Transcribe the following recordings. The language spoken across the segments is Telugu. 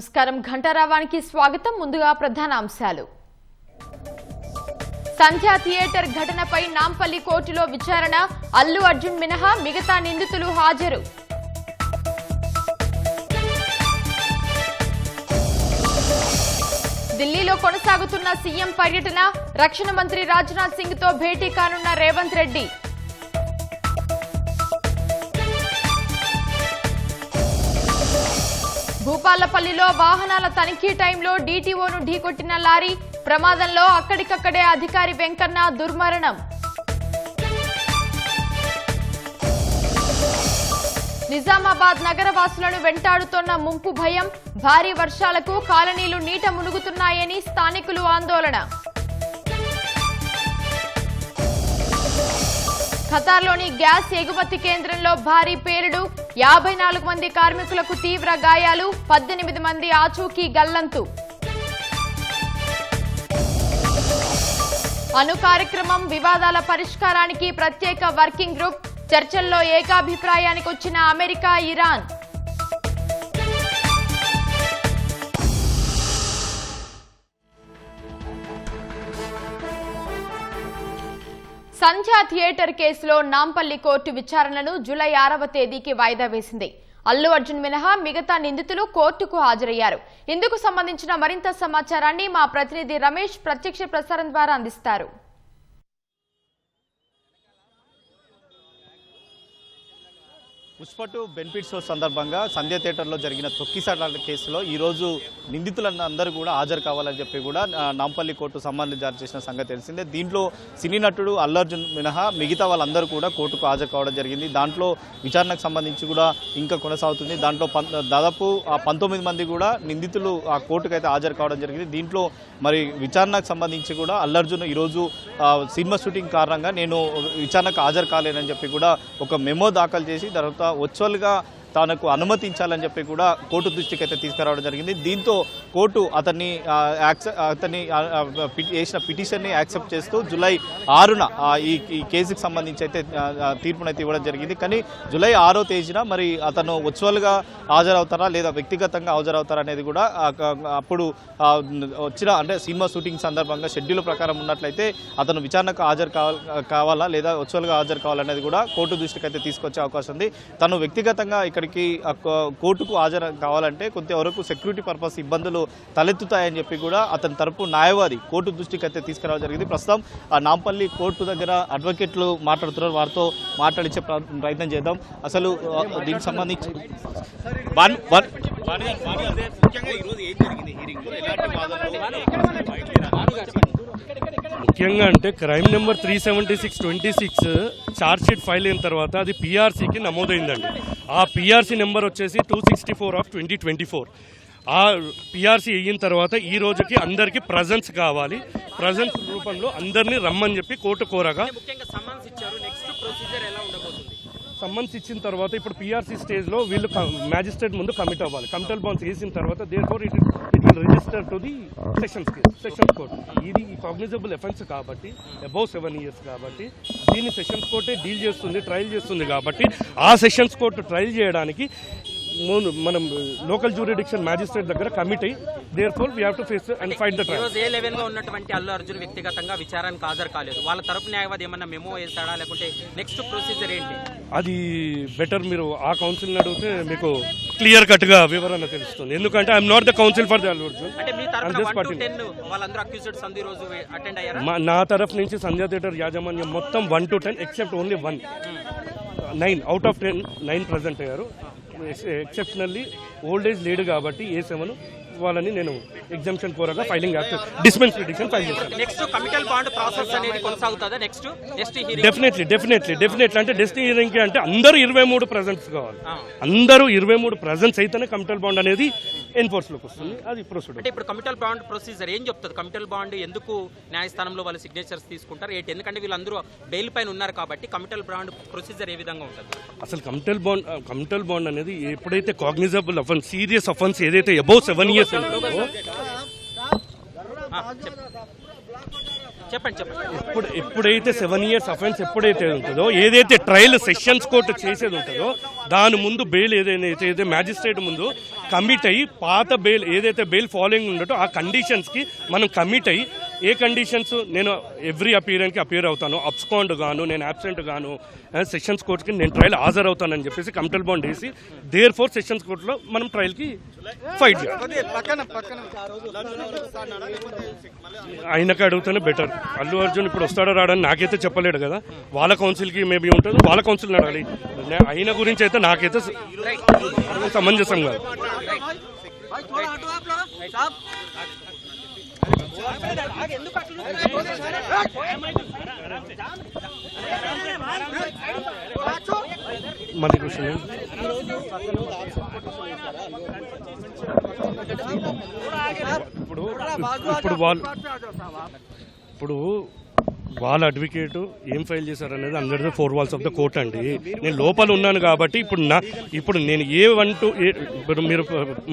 నమస్కారం ఘంటారావానికి స్వాగతం. ముందుగా ప్రధాన అంశాలు. సంధ్యా థియేటర్ ఘటనపై నాంపల్లి కోర్టులో విచారణ. అల్లు అర్జున్ మినహా మిగతా నిందితులు హాజరు. ఢిల్లీలో కొనసాగుతున్న సీఎం పర్యటన. రక్షణ మంత్రి రాజ్నాథ్ సింగ్ తో భేటీ కానున్న రేవంత్ రెడ్డి. భూపాలపల్లిలో వాహనాల తనిఖీ టైంలో డీటీఓను ఢీకొట్టిన లారీ. ప్రమాదంలో అక్కడికక్కడే అధికారి వెంకన్న దుర్మరణం. నిజామాబాద్ నగరవాసులను వెంటాడుతోన్న ముంపు భయం. భారీ వర్షాలకు కాలనీలు నీట మునుగుతున్నాయని స్థానికులు ఆందోళన. ఖతార్లోని గ్యాస్ ఎగుమతి కేంద్రంలో భారీ పేలుడు. 54 మంది కార్మికులకు తీవ్ర గాయాలు. 18 మంది ఆచూకీ గల్లంతు. అణు కార్యక్రమం వివాదాల పరిష్కారానికి ప్రత్యేక వర్కింగ్ గ్రూప్. చర్చల్లో ఏకాభిప్రాయానికి వచ్చిన అమెరికా, ఇరాన్. సంధ్యా థియేటర్ కేసులో నాంపల్లి కోర్టు విచారణను జూలై 6వ తేదీకి వాయిదా వేసింది. అల్లు అర్జున్ మినహా మిగతా నిందితులు కోర్టుకు హాజరయ్యారు. ఇందుకు సంబంధించిన మరింత సమాచారాన్ని మా ప్రతినిధి రమేష్ ప్రత్యక్ష ప్రసారం ద్వారా అందిస్తారు. పుష్ప2 బెనిఫిట్ షో సందర్భంగా సంధ్యా థియేటర్లో జరిగిన తొక్కిసలాట కేసులో ఈరోజు నిందితులందరూ కూడా హాజరు కావాలని చెప్పి కూడా నాంపల్లి కోర్టు సమ్మర్ని జారీ చేసిన సంగతి తెలిసిందే. దీంట్లో సినీ నటుడు అల్లు అర్జున్ మినహా మిగతా వాళ్ళందరూ కూడా కోర్టుకు హాజరు కావడం జరిగింది. దాంట్లో విచారణకు సంబంధించి కూడా ఇంకా కొనసాగుతుంది. దాంట్లో దాదాపు 19 మంది కూడా నిందితులు ఆ కోర్టుకు అయితే హాజరు కావడం జరిగింది. దీంట్లో మరి విచారణకు సంబంధించి కూడా అల్లు అర్జున్ ఈరోజు సినిమా షూటింగ్ కారణంగా నేను విచారణకు హాజరు కాలేనని చెప్పి కూడా ఒక మెమో దాఖలు చేసి తర్వాత వర్చువల్గా తనకు అనుమతించాలని చెప్పి కూడా కోర్టు దృష్టికి అయితే తీసుకురావడం జరిగింది. దీంతో కోర్టు అతన్ని వేసిన పిటిషన్ని యాక్సెప్ట్ చేస్తూ జూలై 6న ఈ కేసుకు సంబంధించి అయితే తీర్పునైతే ఇవ్వడం జరిగింది. కానీ జూలై 6వ తేదీన మరి అతను వర్చువల్గా హాజరవుతారా లేదా వ్యక్తిగతంగా హాజరవుతారా అనేది కూడా అప్పుడు వచ్చిన అంటే సినిమా షూటింగ్ సందర్భంగా షెడ్యూల్ ప్రకారం ఉన్నట్లయితే అతను విచారణకు హాజరు కావాలా లేదా వర్చువల్గా హాజరు కావాలనేది కూడా కోర్టు దృష్టికి అయితే తీసుకొచ్చే అవకాశం ఉంది. తను వ్యక్తిగతంగా ఇక్కడికి కోర్టుకు హాజరు కావాలంటే కొంతవరకు సెక్యూరిటీ పర్పస్ ఇబ్బందులు తలెత్తుతాయని చెప్పి కూడా అతని తరపు న్యాయవాది కోర్టు దృష్టికి అయితే తీసుకురావడం జరిగింది. ప్రస్తుతం నాంపల్లి కోర్టు దగ్గర అడ్వకేట్లు మాట్లాడుతున్నారు. వారితో మాట్లాడించే ప్రయత్నం చేద్దాం. అసలు దీనికి సంబంధించి ముఖ్యంగా అంటే క్రైమ్ నెంబర్ 376/26 ఛార్జ్షీట్ ఫైల్ అయిన తర్వాత అది పిఆర్సీకి నమోదైందండి. ఆ పిఆర్సీ నెంబర్ వచ్చేసి 264/2024. ఆ పిఆర్సీ అయిన తర్వాత ఈ రోజుకి అందరికీ ప్రజెన్స్ కావాలి. ప్రజెన్స్ రూపంలో అందరినీ రమ్మని చెప్పి కోర్టు కోరగా సమ్మన్స్ ఇచ్చిన తర్వాత ఇప్పుడు పిఆర్సీ స్టేజ్లో వీళ్ళు మ్యాజిస్ట్రేట్ ముందు కమిట్ అవ్వాలి. కమిటల్ బాండ్స్ వేసిన తర్వాత therefore it will register to the sessions court. ఇది కాగ్నిజబుల్ ఎఫెన్స్ కాబట్టి అబౌవ్ 7 years కాబట్టి దీన్ని సెషన్స్ కోర్టే డీల్ చేస్తుంది, ట్రయల్ చేస్తుంది. కాబట్టి ఆ సెషన్స్ కోర్టు ట్రయల్ చేయడానికి మనం లోకల్ జ్యూరిడిక్షన్ మ్యాజిస్ట్రేట్ దగ్గర కమిట్ అయ్యి therefore we have to face and fight the trial. ఏ లెవెల్ గా ఉన్నటువంటి అల్లు అర్జున్ వ్యక్తిగతంగా విచారణకు హాజరు కాలేదు. వాళ్ళ తరపు న్యాయవాది ఏమన్నా మెమో వేస్తాడా లేకుంటే నెక్స్ట్ ప్రొసీజర్ ఏంటి? అది బెటర్ మీరు ఆ కౌన్సిల్ని అడిగితే మీకు క్లియర్ కట్ గా వివరణ తెలుస్తుంది. ఎందుకంటే I'm not the council for the Allu Arjun. అంటే మీ తరపున 1 to 10 వాళ్ళందరూ అక్యూజ్డ్స్ ఈ రోజు అటెండ్ అయ్యారా? నా తరఫు నుంచి సంధ్యా థియేటర్ యాజమాన్యం మొత్తం 1 to 10 except only 1. 9 out of 10 9 present అయ్యారు. ఎక్సెప్షనల్లీ ఓల్డ్ ఏజ్ లేడు కాబట్టి A7 వాళ్ళని నేను ఎగ్జామ్షన్ కోరగా ఫైలింగ్ డిస్పెన్స్ పిటిషన్ ఫైల్ చేస్తాను. నెక్స్ట్ కమిటల్ బాండ్ ప్రాసెస్ అనేది కొనసాగుతుందా? నెక్స్ట్ హియరింగ్ డెఫినెట్లీ అంటే నెక్స్ట్ హియరింగ్ కి అంటే అందరూ 23 ప్రజెంట్స్ కావాలి. అందరూ 23 ప్రజెంట్స్ అయితేనే కమిటల్ బాండ్ అనేది ఎన్ఫోర్స్ లోకి వస్తుంది. అది ప్రొసీజర్. అంటే ఇప్పుడు కమిటల్ బాండ్ ప్రొసీజర్ ఏం చెప్తుంది? కమిటల్ బాండ్ ఎందుకు న్యాయస్థానంలో వాళ్ళు సిగ్నేచర్స్ తీసుకుంటారు ఏంటి? ఎందుకంటే వీళ్ళందరూ బెయిల్ పైన ఉన్నారు కాబట్టి కమిటల్ బాండ్ ప్రొసీజర్ ఏ విధంగా ఉంటుంది? అసలు కమిటల్ బాండ్ అనేది ఎప్పుడైతే కాగ్నిజబుల్ అఫెన్స్, సీరియస్ అఫెన్స్ ఏదైతే అబౌవ్ 7 years చెప్పండి. ఎప్పుడైతే 7 years అఫెన్స్ ఎప్పుడైతే ఉంటుందో, ఏదైతే ట్రయల్ సెషన్స్ కోర్టు చేసేది ఉంటుందో దాని ముందు బెయిల్ ఏదైతే మ్యాజిస్ట్రేట్ ముందు కమిట్ అయ్యి పాత బెయిల్ ఏదైతే బెయిల్ ఫాలోయింగ్ ఉండటో ఆ కండిషన్స్కి మనం కమిట్ అయ్యి ఏ కండిషన్స్ నేను ఎవ్రీ అపీరెన్స్కి అపీర్ అవుతాను, అబ్స్కాండ్ గాను, నేను అబ్సెంట్ గాను సెషన్స్ కోర్టుకి నేను ట్రయల్ హాజరవుతానని చెప్పేసి కమిటల్ బాండ్ వేసి దేర్ ఫోర్ సెషన్స్ కోర్టులో మనం ట్రయల్కి ఫైట్ చేయాలి. ఆయనకి అడిగితేనే బెటర్. అల్లు అర్జున్ ఇప్పుడు వస్తాడో రాడని నాకైతే చెప్పలేడు కదా, వాళ్ళ కౌన్సిల్కి మేబీ ఉంటుంది, వాళ్ళ కౌన్సిల్ అడగాలి. ఆయన గురించి అయితే నాకైతే సమంజసం కాదు. మళ్ళీ క్వశ్చన్ ఇప్పుడు వాళ్ళ అడ్వకేటు ఏం ఫైల్ చేశారనేది under the 4 walls of the court అండి. నేను లోపల ఉన్నాను కాబట్టి ఇప్పుడు నేను ఇప్పుడు మీరు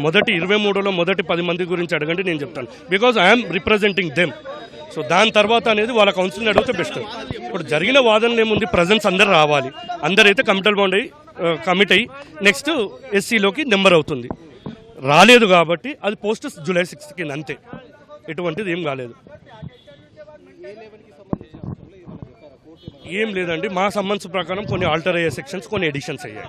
మొదటి 23లో మొదటి 10 మంది గురించి అడగండి, నేను చెప్తాను. Because I'm representing them. So దాని తర్వాత అనేది వాళ్ళ కౌన్సిల్ని అడిగితే బెస్ట్. ఇప్పుడు జరిగిన వాదనలు ఏముంది, ప్రజెన్స్ అందరు రావాలి, అందరైతే కమిటల్ బాండ్ అయ్యి కమిట్ అయ్యి నెక్స్ట్ ఎస్సీలోకి నెంబర్ అవుతుంది. రాలేదు కాబట్టి అది పోస్ట్ July 6 కింద, అంతే. ఎటువంటిది ఏం కాలేదు. ఏం లేదండి, మా సంబంధ ప్రకారం కొన్ని ఆల్టర్ అయ్యే సెక్షన్స్, కొన్ని ఎడిషన్స్ అయ్యాయి.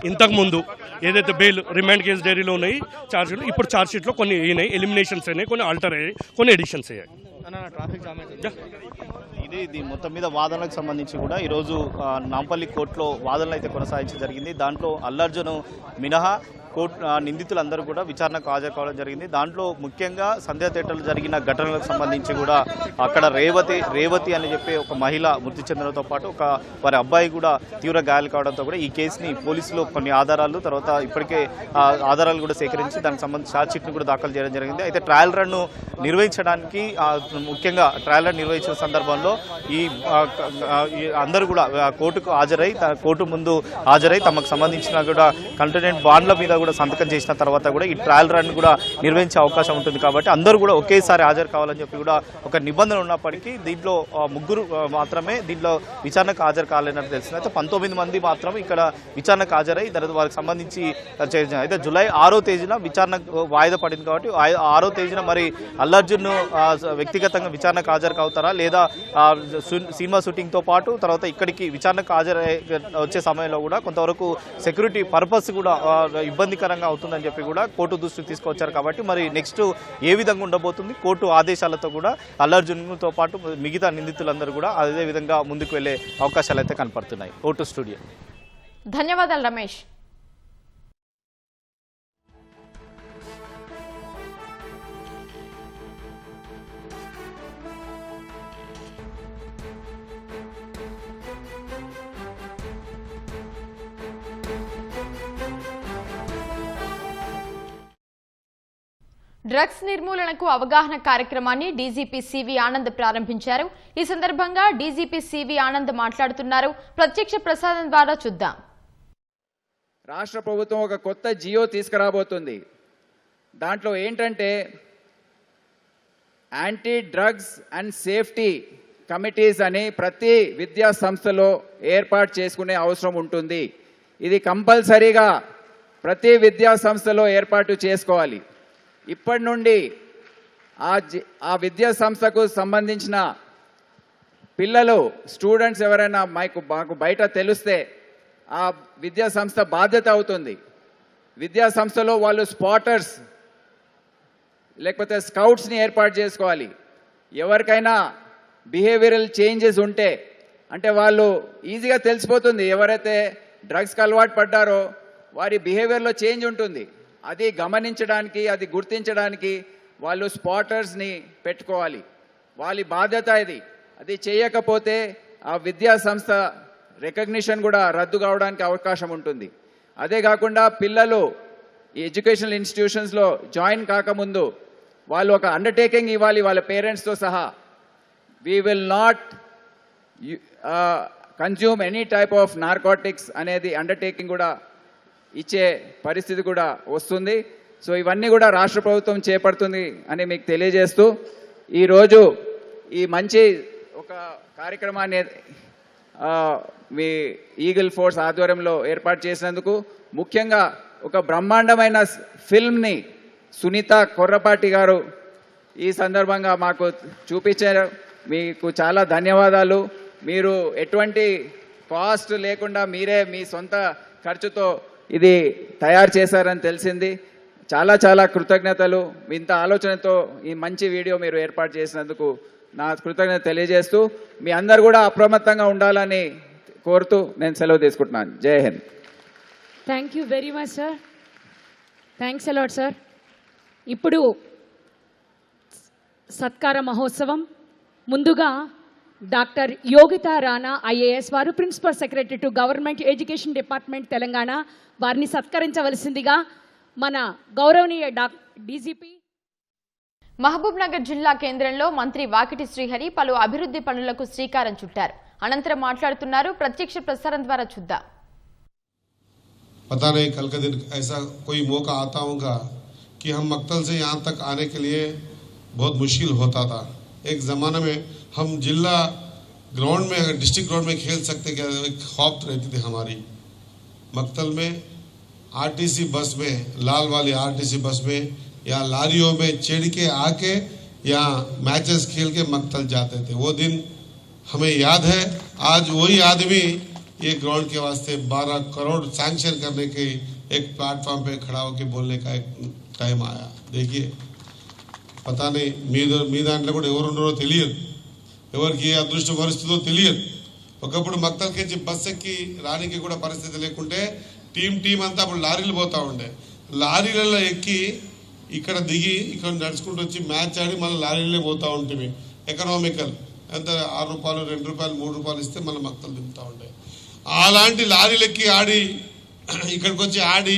ఇంతకుముందు ఏదైతే బెయిల్ రిమాండ్ కేసు డైరీలో ఉన్నాయి ఛార్జ్షీట్లు, ఇప్పుడు ఛార్జ్షీట్లో కొన్ని అయినాయి, ఎలిమినేషన్స్ అయినాయి, కొన్ని ఆల్టర్ అయ్యాయి, కొన్ని ఎడిషన్స్ అయ్యాయి. ఇది మొత్తం మీద వాదనలకు సంబంధించి కూడా ఈరోజు నాంపల్లి కోర్టులో వాదనలు అయితే కొనసాగించడం జరిగింది. దాంట్లో అల్లు అర్జున్ మినహా కోర్టు నిందితులందరూ కూడా విచారణకు హాజరు కావడం జరిగింది. దాంట్లో ముఖ్యంగా సంధ్యా థియేటర్లో జరిగిన ఘటనలకు సంబంధించి కూడా అక్కడ రేవతి అని చెప్పి ఒక మహిళ మృతి చెందడంతో పాటు వారి అబ్బాయి కూడా తీవ్ర గాయాలు కావడంతో కూడా ఈ కేసుని పోలీసులు కొన్ని ఆధారాలు తర్వాత ఇప్పటికే ఆధారాలు కూడా సేకరించి దానికి సంబంధించి ఛార్జ్ షీట్ను కూడా దాఖలు చేయడం జరిగింది. అయితే ట్రయల్ రన్ను నిర్వహించడానికి ముఖ్యంగా ట్రయల్ రన్ నిర్వహించిన సందర్భంలో ఈ అందరూ కూడా కోర్టు ముందు హాజరై తమకు సంబంధించిన కూడా కంటెంట్ బాండ్ల మీద కూడా సంతకం చేసిన తర్వాత కూడా ఈ ట్రయల్ రన్ కూడా నిర్వహించే అవకాశం ఉంటుంది. కాబట్టి అందరూ కూడా ఒకేసారి హాజరు కావాలని చెప్పి కూడా ఒక నిబంధన ఉన్నప్పటికీ దీంట్లో 3 మాత్రమే దీంట్లో విచారణకు హాజరు కాలేనట్టు తెలిసింది. అయితే 19 మంది మాత్రం ఇక్కడ విచారణకు హాజరై తర్వాత వారికి సంబంధించి అయితే July 6వ తేదీన విచారణ వాయిదా పడింది. కాబట్టి 6వ తేదీన మరి అల్లు అర్జున్ వ్యక్తిగతంగా విచారణకు హాజరు కావుతారా లేదా సినిమా షూటింగ్తో పాటు తర్వాత ఇక్కడికి విచారణకు హాజరై వచ్చే సమయంలో కూడా కొంతవరకు సెక్యూరిటీ పర్పస్ కూడా ఇబ్బందికరంగా అవుతుందని చెప్పి కూడా కోర్టు దృష్టికి తీసుకొచ్చారు. కాబట్టి మరి నెక్స్ట్ ఏ విధంగా ఉండబోతుంది, కోర్టు ఆదేశాలతో కూడా అల్లు అర్జున్తో పాటు మిగతా నిందితులందరూ కూడా అదే విధంగా ముందుకు వెళ్లే అవకాశాలు అయితే కనపడుతున్నాయి. Court studio. ధన్యవాదాలు రమేష్. డ్రగ్స్ నిర్మూలనకు అవగాహన కార్యక్రమాన్ని డీజీపీ సివి ఆనంద్ ప్రారంభించారు. ఈ సందర్భంగా డీజీపీ సివి ఆనంద్ మాట్లాడుతున్నారు. ప్రత్యక్ష ప్రసారం ద్వారా చూద్దాం. రాష్ట్ర ప్రభుత్వం ఒక కొత్త జియో తీసుకురాబోతుంది. దాంట్లో ఏంటంటే anti drugs and safety committees అని ప్రతి విద్యా సంస్థలో ఏర్పాటు చేసుకునే అవసరం ఉంటుంది. ఇది కంపల్సరీగా ప్రతి విద్యా సంస్థలో ఏర్పాటు చేసుకోవాలి. ఇప్పటి నుండి ఆ విద్యా సంస్థకు సంబంధించిన పిల్లలు స్టూడెంట్స్ ఎవరైనా మాకు బయట తెలిస్తే ఆ విద్యా సంస్థ బాధ్యత అవుతుంది. విద్యా సంస్థలో వాళ్ళు స్పాటర్స్ లేకపోతే స్కౌట్స్ని ఏర్పాటు చేసుకోవాలి. ఎవరికైనా బిహేవియరల్ చేంజెస్ ఉంటే అంటే వాళ్ళు ఈజీగా తెలిసిపోతుంది, ఎవరైతే డ్రగ్స్కి అలవాటు పడ్డారో వారి బిహేవియర్లో చేంజ్ ఉంటుంది. అది గమనించడానికి, అది గుర్తించడానికి వాళ్ళు స్పాటర్స్ని పెట్టుకోవాలి. వాళ్ళ బాధ్యత ఇది. అది చేయకపోతే ఆ విద్యా సంస్థ రికగ్నిషన్ కూడా రద్దు కావడానికి అవకాశం ఉంటుంది. అదే కాకుండా పిల్లలు ఈ ఎడ్యుకేషనల్ ఇన్స్టిట్యూషన్స్లో జాయిన్ కాకముందు వాళ్ళు ఒక అండర్టేకింగ్ ఇవ్వాలి వాళ్ళ పేరెంట్స్తో సహా. We will not consume any type of narcotics అనేది అండర్టేకింగ్ కూడా ఇచ్చే పరిస్థితి కూడా వస్తుంది. సో ఇవన్నీ కూడా రాష్ట్ర ప్రభుత్వం చేపడుతుంది అని మీకు తెలియజేస్తూ ఈరోజు ఈ మంచి ఒక కార్యక్రమాన్ని మీ ఈగిల్ ఫోర్స్ ఆధ్వర్యంలో ఏర్పాటు చేసినందుకు, ముఖ్యంగా ఒక బ్రహ్మాండమైన ఫిల్మ్ని సునీత కొర్రపాటి గారు ఈ సందర్భంగా మాకు చూపించారు. మీకు చాలా ధన్యవాదాలు. మీరు ఎటువంటి కాస్ట్ లేకుండా మీరే మీ సొంత ఖర్చుతో ఇది తయారు చేశారని తెలిసింది. చాలా చాలా కృతజ్ఞతలు. ఇంత ఆలోచనతో ఈ మంచి వీడియో మీరు ఏర్పాటు చేసినందుకు నా కృతజ్ఞత తెలియజేస్తూ మీ అందరు కూడా అప్రమత్తంగా ఉండాలని కోరుతూ నేను సెలవు తీసుకుంటున్నాను. Jai Hind. Thank you very much sir. Thanks a lot sir. ఇప్పుడు సత్కార మహోత్సవం. ముందుగా డాక్టర్ యోగితా రాణా ఐఏఎస్ వారు principal secretary to government education department Telangana వారిని సత్కరించవలసిందిగా మన గౌరవనీయ డీజీపీ. మహబూబ్ నగర్ జిల్లా కేంద్రంలో మంత్రి వాకిటి శ్రీహరి పలు అభివృద్ధి పనులకు శ్రీకారం చుట్టారు. అనంతరం మాట్లాడుతున్నారు. ప్రత్యక్ష ప్రసారం ద్వారా చూద్దాం. पता नहीं कल का दिन ऐसा कोई मौका आता होगा कि हम मक्तल से यहाँ तक आने के लिए बहुत मुश्किल होता था. एक ज़माने में हम जिला ग्राउंड में डिस्ट्रिक्ट ग्राउंड में खेल सकते क्या, एक ख्वाब रहती थी हमारी. मक्तल में आरटीसी बस में, लाल वाली आरटीसी बस में या लारियों में चढ़ के आके या मैचेस खेल के मक्तल जाते थे. वो दिन हमें याद है. आज वही आदमी ये ग्राउंड के वास्ते 12 करोड़ सैंक्शन करने के एक प्लेटफॉर्म पे खड़ा होकर बोलने का एक टाइम आया. देखिए, पता नहीं మీ దాంట్లో కూడా ఎవరున్నారో తెలియదు, ఎవరికి ఏ అదృష్ట పరిస్థితితో తెలియదు. ఒకప్పుడు మక్తల్కి బస్ ఎక్కి రానికి కూడా పరిస్థితి లేకుంటే టీం అంతా అప్పుడు లారీలు పోతా ఉండే. లారీలలో ఎక్కి ఇక్కడ దిగి ఇక్కడ నడుచుకుంటూ వచ్చి మ్యాచ్ ఆడి మళ్ళీ లారీలే పోతూ ఉంటుంది. ఎకనామికల్ ఎంత 6 రూపాయలు 2 రూపాయలు 3 రూపాయలు ఇస్తే మళ్ళీ మక్తలు దింపుతూ ఉండే. అలాంటి లారీలెక్కి ఆడి ఇక్కడికి వచ్చి ఆడి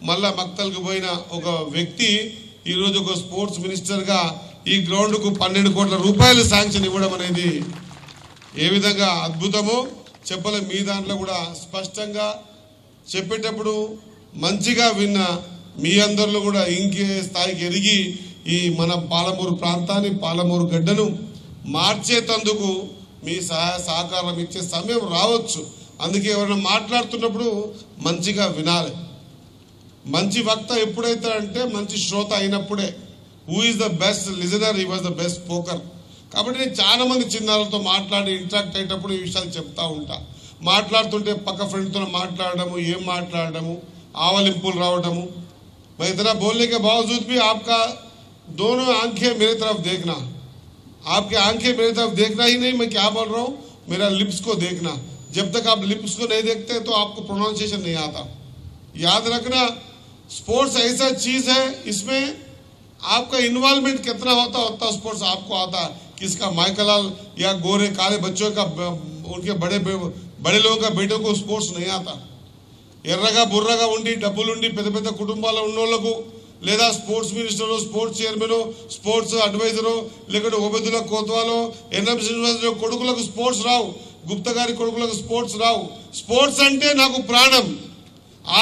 మళ్ళా మక్తల్కి పోయిన ఒక వ్యక్తి ఈరోజు ఒక స్పోర్ట్స్ మినిస్టర్గా ఈ గ్రౌండ్కు 12 కోట్ల రూపాయలు శాంక్షన్ ఇవ్వడం అనేది ఏ విధంగా అద్భుతమో చెప్పలే. మీ దాంట్లో కూడా స్పష్టంగా చెప్పేటప్పుడు మంచిగా విన్న మీ అందరిలో కూడా ఇంకే స్థాయికి ఎదిగి ఈ మన పాలమూరు ప్రాంతాన్ని, పాలమూరు గడ్డను మార్చేతందుకు మీ సహాయ సహకారం ఇచ్చే సమయం రావచ్చు. అందుకే ఎవరైనా మాట్లాడుతున్నప్పుడు మంచిగా వినాలి. మంచి వక్త ఎప్పుడైతే మంచి శ్రోత అయినప్పుడే. Who is the best listener, he was the best speaker. కాబట్టి నేను చాలా మంది చిన్నారులతో మాట్లాడి ఇంటరాక్ట్ అయ్యేటప్పుడు ఈ విషయాలు చెప్తా ఉంటా. మాట్లాడుతుంటే పక్క ఫ్రెండ్తో మాట్లాడడము, ఏం మాట్లాడడము, ఆవలింపులు రావడము. मैं इतना बोलने के बावजूद भी आपका दोनों आंखें मेरी तरफ देखना, आपके आंखें मेरी तरफ देखना ही नहीं, मैं क्या बोल रहा हूँ, मेरा लिप्स को देखना. जब तक आप लिप्स को नहीं देखते तो आपको प्रोनाउंसिएशन नहीं आता. याद रखना, स्पोर्ट्स ऐसा चीज है, इसमें आपका इन्वॉल्वमेंट कितना होता उतना स्पोर्ट्स आपको आता है. किसका माइकलाल या गोरे काले बच्चों का, उनके बड़े लोगों का बेटों को स्पोर्ट्स नहीं आता. ఎర్రగా బుర్రగా ఉండి డబ్బులుండి పెద్ద పెద్ద కుటుంబాల్లో ఉన్నోళ్లకు లేదా sports minister, sports chairman, sports adviser, లేకుంటే ఓబెదుల కోత్వాలో, ఎన్ఎం శ్రీనివాసరావు కొడుకులకు స్పోర్ట్స్ రావు, గుప్తా గారి కొడుకులకు స్పోర్ట్స్ రావు. స్పోర్ట్స్ అంటే నాకు ప్రాణం,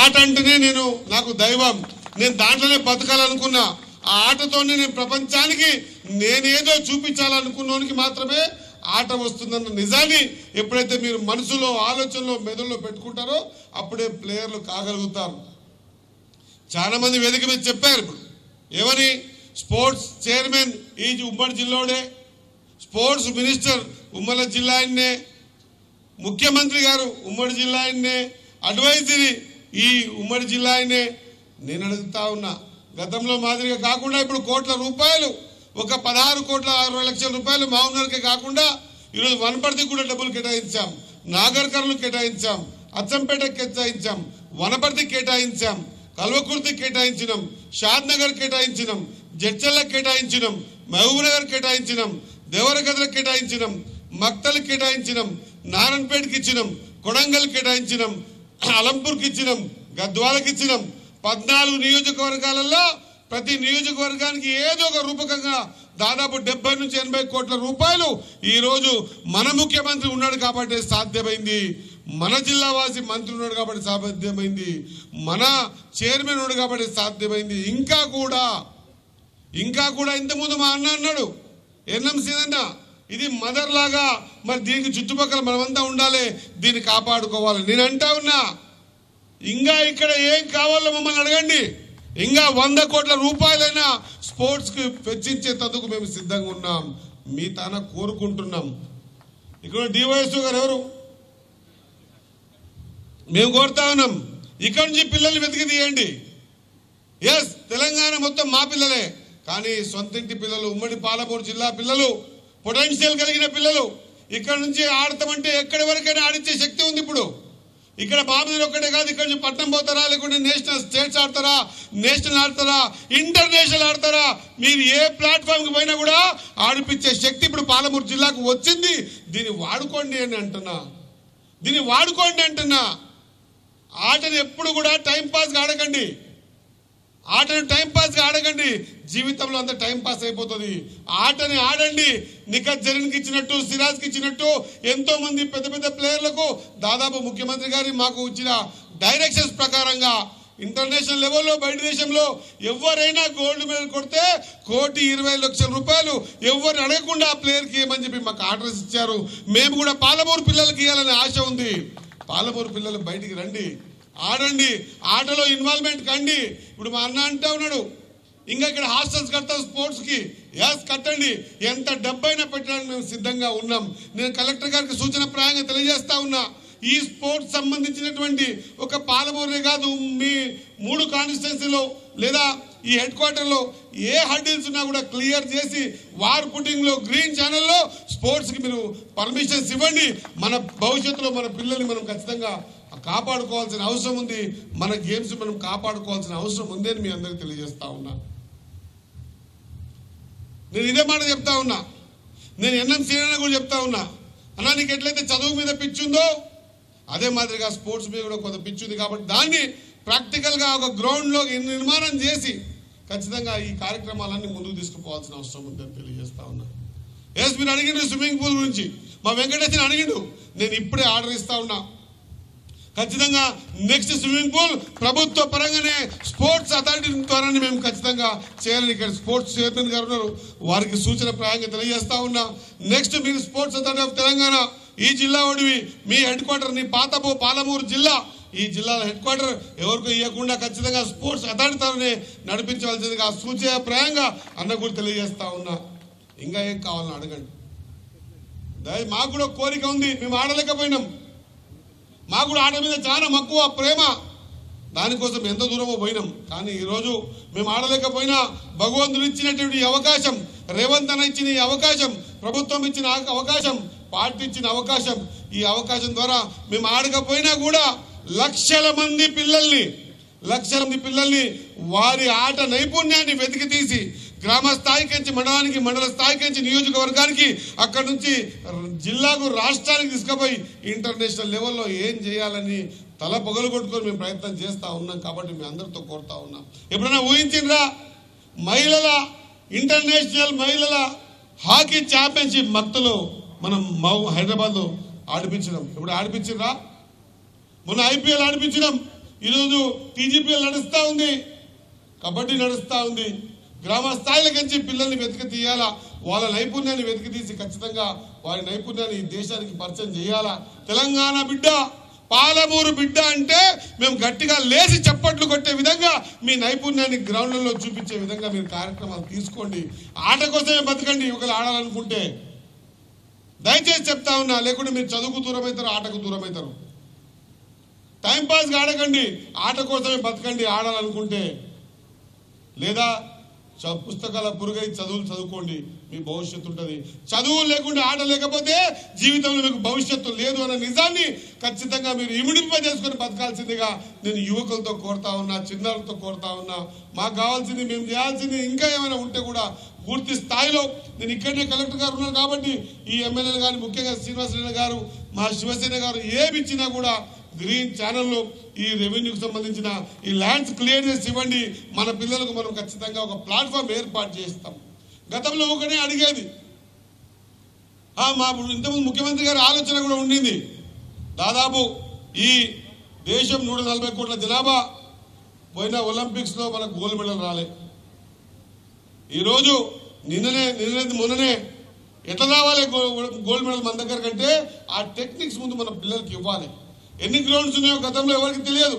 ఆట అంటేనే నాకు దైవం. నేను దాంట్లోనే బతకాలనుకున్నా. ఆ ఆటతోనే నేను ప్రపంచానికి నేనేదో చూపించాలనుకున్నోనికి మాత్రమే ఆట వస్తుందన్న నిజాన్ని ఎప్పుడైతే మీరు మనసులో, ఆలోచనలో, మెదడులో పెట్టుకుంటారో అప్పుడే ప్లేయర్లు కాగలుగుతారు. చాలా మంది వేదిక మీద చెప్పారు. ఇప్పుడు ఏమని, స్పోర్ట్స్ చైర్మన్ ఈ ఉమ్మడి జిల్లాడే, స్పోర్ట్స్ మినిస్టర్ ఉమ్మడి జిల్లా ఆయన్నే, ముఖ్యమంత్రి గారు ఉమ్మడి జిల్లా ఆయన్నే, అడ్వైజరీ ఈ ఉమ్మడి జిల్లా ఆయన్నే. నేను అడుగుతా ఉన్నా, గతంలో మాదిరిగా కాకుండా ఇప్పుడు కోట్ల రూపాయలు, ఒక 16 కోట్ల 60 లక్షల రూపాయలు మామూలుకే కాకుండా ఈరోజు వనపర్తికి కూడా డబ్బులు కేటాయించాం, నాగర్కర్లు కేటాయించాం, అచ్చంపేట కేటాయించాం, వనపర్తికి కేటాయించాం, కల్వకుర్తికి కేటాయించినాం, షాద్ నగర్ కేటాయించినాం, జడ్చర్లకు కేటాయించినాం, మహబూబ్ నగర్ కేటాయించినాం, దేవరగద్రకు కేటాయించినాం, మక్తల్కి కేటాయించినాం, నారాయణపేటకి ఇచ్చినాం, కొడంగల్ కేటాయించినాం, అలంపూర్కి ఇచ్చినాం, గద్వాలకి ఇచ్చినాం. 14 నియోజకవర్గాలలో ప్రతి నియోజకవర్గానికి ఏదో ఒక రూపకంగా దాదాపు 70 నుంచి 80 కోట్ల రూపాయలు ఈ రోజు మన ముఖ్యమంత్రి ఉన్నాడు కాబట్టి సాధ్యమైంది. మన జిల్లా వాసి మంత్రి ఉన్నాడు కాబట్టి సాధ్యమైంది. మన చైర్మన్ ఉన్నాడు కాబట్టి సాధ్యమైంది. ఇంకా కూడా ఇంతకుముందు మా అన్న అన్నాడు, ఎన్ఎంసీ అన్న, ఇది మదర్ లాగా మరి దీనికి చుట్టుపక్కల మనమంతా ఉండాలి, దీన్ని కాపాడుకోవాలి. నేను అంటా ఉన్నా, ఇంకా ఇక్కడ ఏం కావాలో మమ్మల్ని అడగండి, ఇంకా 100 కోట్ల రూపాయలైనా స్పోర్ట్స్కి వెచ్చించేందుకు మేము సిద్ధంగా ఉన్నాం, మీ తాన కోరుకుంటున్నాం. ఇక్కడ డివైఎస్ఓ గారు ఎవరు? మేము కోరుతా ఉన్నాం, ఇక్కడ నుంచి పిల్లల్ని వెతికి తీయండి. ఎస్, తెలంగాణ మొత్తం మా పిల్లలే, కానీ సొంతింటి పిల్లలు, ఉమ్మడి పాలమూరు జిల్లా పిల్లలు, పొటెన్షియల్ కలిగిన పిల్లలు ఇక్కడ నుంచి ఆడతామంటే ఎక్కడి వరకైనా ఆడించే శక్తి ఉంది. ఇప్పుడు ఇక్కడ బాబులు ఒక్కటే కాదు, ఇక్కడ నుంచి పట్టణం పోతారా, లేకుంటే నేషనల్ స్టేట్స్ ఆడతారా, నేషనల్ ఆడతారా, ఇంటర్నేషనల్ ఆడతారా, మీరు ఏ ప్లాట్ఫామ్కి పోయినా కూడా ఆడిపించే శక్తి ఇప్పుడు పాలమూరు జిల్లాకు వచ్చింది. దీన్ని వాడుకోండి అని అంటున్నా, దీన్ని వాడుకోండి అంటున్నా. ఆటను ఎప్పుడు కూడా టైంపాస్గా ఆడకండి, ఆటను టైంపాస్గా ఆడకండి, జీవితంలో అంతా టైంపాస్ అయిపోతుంది. ఆటని ఆడండి. నిఖత్ జరీన్కి ఇచ్చినట్టు, సిరాజ్కి ఇచ్చినట్టు ఎంతో మంది పెద్ద పెద్ద ప్లేయర్లకు దాదాపు ముఖ్యమంత్రి గారి మాకు ఇచ్చిన డైరెక్షన్స్ ప్రకారంగా ఇంటర్నేషనల్ లెవెల్లో బయట దేశంలో ఎవరైనా గోల్డ్ మెడల్ కొడితే 1,20,00,000 రూపాయలు ఎవరిని అడగకుండా ఆ ప్లేయర్కి ఇవ్వమని చెప్పి మాకు ఆర్డర్స్ ఇచ్చారు. మేము కూడా పాలమూరు పిల్లలకి ఇవ్వాలనే ఆశ ఉంది. పాలమూరు పిల్లలు బయటికి రండి, ఆడండి, ఆటలో ఇన్వాల్వ్మెంట్ కండి. ఇప్పుడు మా అన్న అంటా ఉన్నాడు, ఇంకా ఇక్కడ హాస్టల్స్ కడతాం స్పోర్ట్స్కి. ఎస్, కట్టండి, ఎంత డబ్బైనా పెట్టడానికి మేము సిద్ధంగా ఉన్నాం. నేను కలెక్టర్ గారికి సూచన ప్రాయంగా తెలియజేస్తా ఉన్నా, ఈ స్పోర్ట్స్ సంబంధించినటువంటి ఒక పాలమూరే కాదు, మీ 3 కాన్స్టిట్యున్సీలో లేదా ఈ హెడ్ క్వార్టర్లో ఏ హర్డిల్స్ ఉన్నా కూడా క్లియర్ చేసి వార్ పుట్టింగ్లో గ్రీన్ ఛానల్లో స్పోర్ట్స్కి మీరు పర్మిషన్స్ ఇవ్వండి. మన భవిష్యత్తులో మన పిల్లల్ని మనం ఖచ్చితంగా కాపాడుకోవాల్సిన అవసరం ఉంది, మన గేమ్స్ మనం కాపాడుకోవాల్సిన అవసరం ఉంది అని మీ అందరికీ తెలియజేస్తా ఉన్నా. నేను ఇదే మాట చెప్తా ఉన్నా, నేను ఎన్ఎంసీ కూడా చెప్తా ఉన్నా, అన్నా నీకు ఎట్లయితే చదువు మీద పిచ్చుందో అదే మాదిరిగా స్పోర్ట్స్ మీద కూడా కొంత పిచ్చుంది, కాబట్టి దాన్ని ప్రాక్టికల్గా ఒక గ్రౌండ్లో నిర్మాణం చేసి ఖచ్చితంగా ఈ కార్యక్రమాలన్నీ ముందుకు తీసుకుపోవాల్సిన అవసరం ఉందని తెలియజేస్తా ఉన్నా. ఎస్, మీరు అడిగిండు స్విమ్మింగ్ పూల్ గురించి, మా వెంకటేశ్వర అడిగిండు, నేను ఇప్పుడే ఆర్డర్ ఇస్తా ఉన్నా. ఖచ్చితంగా నెక్స్ట్ స్విమ్మింగ్ పూల్ ప్రభుత్వ పరంగానే స్పోర్ట్స్ అథారిటీ ద్వారానే మేము ఖచ్చితంగా చేయాలని ఇక్కడ స్పోర్ట్స్ చైర్మన్ గారు ఉన్నారు, వారికి సూచన ప్రాయంగా తెలియజేస్తా ఉన్నా. నెక్స్ట్ మీరు స్పోర్ట్స్ అథారిటీ ఆఫ్ తెలంగాణ ఈ జిల్లా ఓడివి, మీ హెడ్ క్వార్టర్ నీ పాలమూరు జిల్లా, ఈ జిల్లాల హెడ్ క్వార్టర్ ఎవరికి ఇవ్వకుండా ఖచ్చితంగా స్పోర్ట్స్ అథారిటీ ద్వారానే నడిపించవలసిందిగా సూచన ప్రాయంగా అన్న కూడా తెలియజేస్తా ఉన్నా. ఇంకా ఏం కావాలని అడగండి. మాకు కూడా కోరిక ఉంది, మేము ఆడలేకపోయినాం, మాకు కూడా ఆట మీద చాలా మక్కువ ప్రేమ, దానికోసం ఎంత దూరమో పోయినాం. కానీ ఈరోజు మేము ఆడలేకపోయినా భగవంతుడు ఇచ్చినటువంటి అవకాశం, రేవంత్ అన్న ఇచ్చిన ఈ అవకాశం, ప్రభుత్వం ఇచ్చిన అవకాశం, పార్టీ ఇచ్చిన అవకాశం, ఈ అవకాశం ద్వారా మేము ఆడకపోయినా కూడా లక్షల మంది పిల్లల్ని వారి ఆట నైపుణ్యాన్ని వెతికి తీసి గ్రామ స్థాయికి నుంచి మండలానికి, మండల స్థాయికి నుంచి నియోజకవర్గానికి, అక్కడి నుంచి జిల్లాకు, రాష్ట్రానికి తీసుకుపోయి ఇంటర్నేషనల్ లెవెల్లో ఏం చేయాలని తల పగలు కొట్టుకొని మేము ప్రయత్నం చేస్తూ ఉన్నాం. కాబట్టి మీ అందరితో కోరుతా ఉన్నాం, ఎప్పుడైనా ఊహించిండ్రా మహిళల ఇంటర్నేషనల్ మహిళల హాకీ ఛాంపియన్షిప్ మక్తలో మనం హైదరాబాద్లో ఆడిపించడం? ఇప్పుడు ఆడిపించిండ్రా? మొన్న ఐపీఎల్ ఆడిపించడం, ఈరోజు టీజీపీఎల్ నడుస్తూ ఉంది, కబడ్డీ నడుస్తూ ఉంది. గ్రామ స్థాయిలకు నుంచి పిల్లల్ని వెతికి తీయాలా, వాళ్ళ నైపుణ్యాన్ని వెతికి తీసి ఖచ్చితంగా వారి నైపుణ్యాన్ని ఈ దేశానికి పరిచయం చేయాలా. తెలంగాణ బిడ్డ, పాలమూరు బిడ్డ అంటే మేము గట్టిగా లేచి చప్పట్లు కొట్టే విధంగా మీ నైపుణ్యాన్ని గ్రౌండ్లలో చూపించే విధంగా మీరు కార్యక్రమాలు తీసుకోండి. ఆట కోసమే బతకండి ఒకరు ఆడాలనుకుంటే. దయచేసి చెప్తా ఉన్నా, లేకుంటే మీరు చదువుకు దూరం అవుతారు, ఆటకు దూరం అవుతారు. టైంపాస్గా ఆడకండి, ఆట కోసమే బతకండి ఆడాలనుకుంటే. లేదా పుస్తకాల పురుగై చదువులు చదువుకోండి, మీ భవిష్యత్తు ఉంటుంది. చదువు లేకుండా ఆట లేకపోతే జీవితంలో మీకు భవిష్యత్తు లేదు అన్న నిజాన్ని ఖచ్చితంగా మీరు ఇమిడింపజేసుకొని బతకాల్సిందిగా నేను యువకులతో కోరుతా ఉన్నా, చిన్నారులతో కోరుతా ఉన్నా. మాకు కావాల్సింది, మేము చేయాల్సింది ఇంకా ఏమైనా ఉంటే కూడా పూర్తి స్థాయిలో, నేను ఇక్కడనే కలెక్టర్ గారు ఉన్నారు కాబట్టి ఈ ఎమ్మెల్యేలు గారు, ముఖ్యంగా శ్రీనివాసరెడ్డి గారు, మా శివసేన గారు ఏమి ఇచ్చినా కూడా గ్రీన్ ఛానల్లో ఈ రెవెన్యూకి సంబంధించిన ఈ ల్యాండ్స్ క్లియర్ చేసి ఇవ్వండి. మన పిల్లలకు మనం ఖచ్చితంగా ఒక ప్లాట్ఫామ్ ఏర్పాటు చేస్తాం. గతంలో ఒకనే అడిగేది, మా ఇంతకుముందు ముఖ్యమంత్రి గారి ఆలోచన కూడా ఉండింది. దాదాపు ఈ దేశం 140 కోట్ల జనాభా, పోయిన ఒలింపిక్స్లో మనకు గోల్డ్ మెడల్ రాలే. ఈరోజు మొన్ననే ఎట్లా రావాలి గోల్డ్ మెడల్ మన దగ్గర కంటే ఆ టెక్నిక్స్ ముందు మన పిల్లలకి ఇవ్వాలి. ఎన్ని గ్రౌండ్స్ ఉన్నాయో గతంలో ఎవరికి తెలియదు,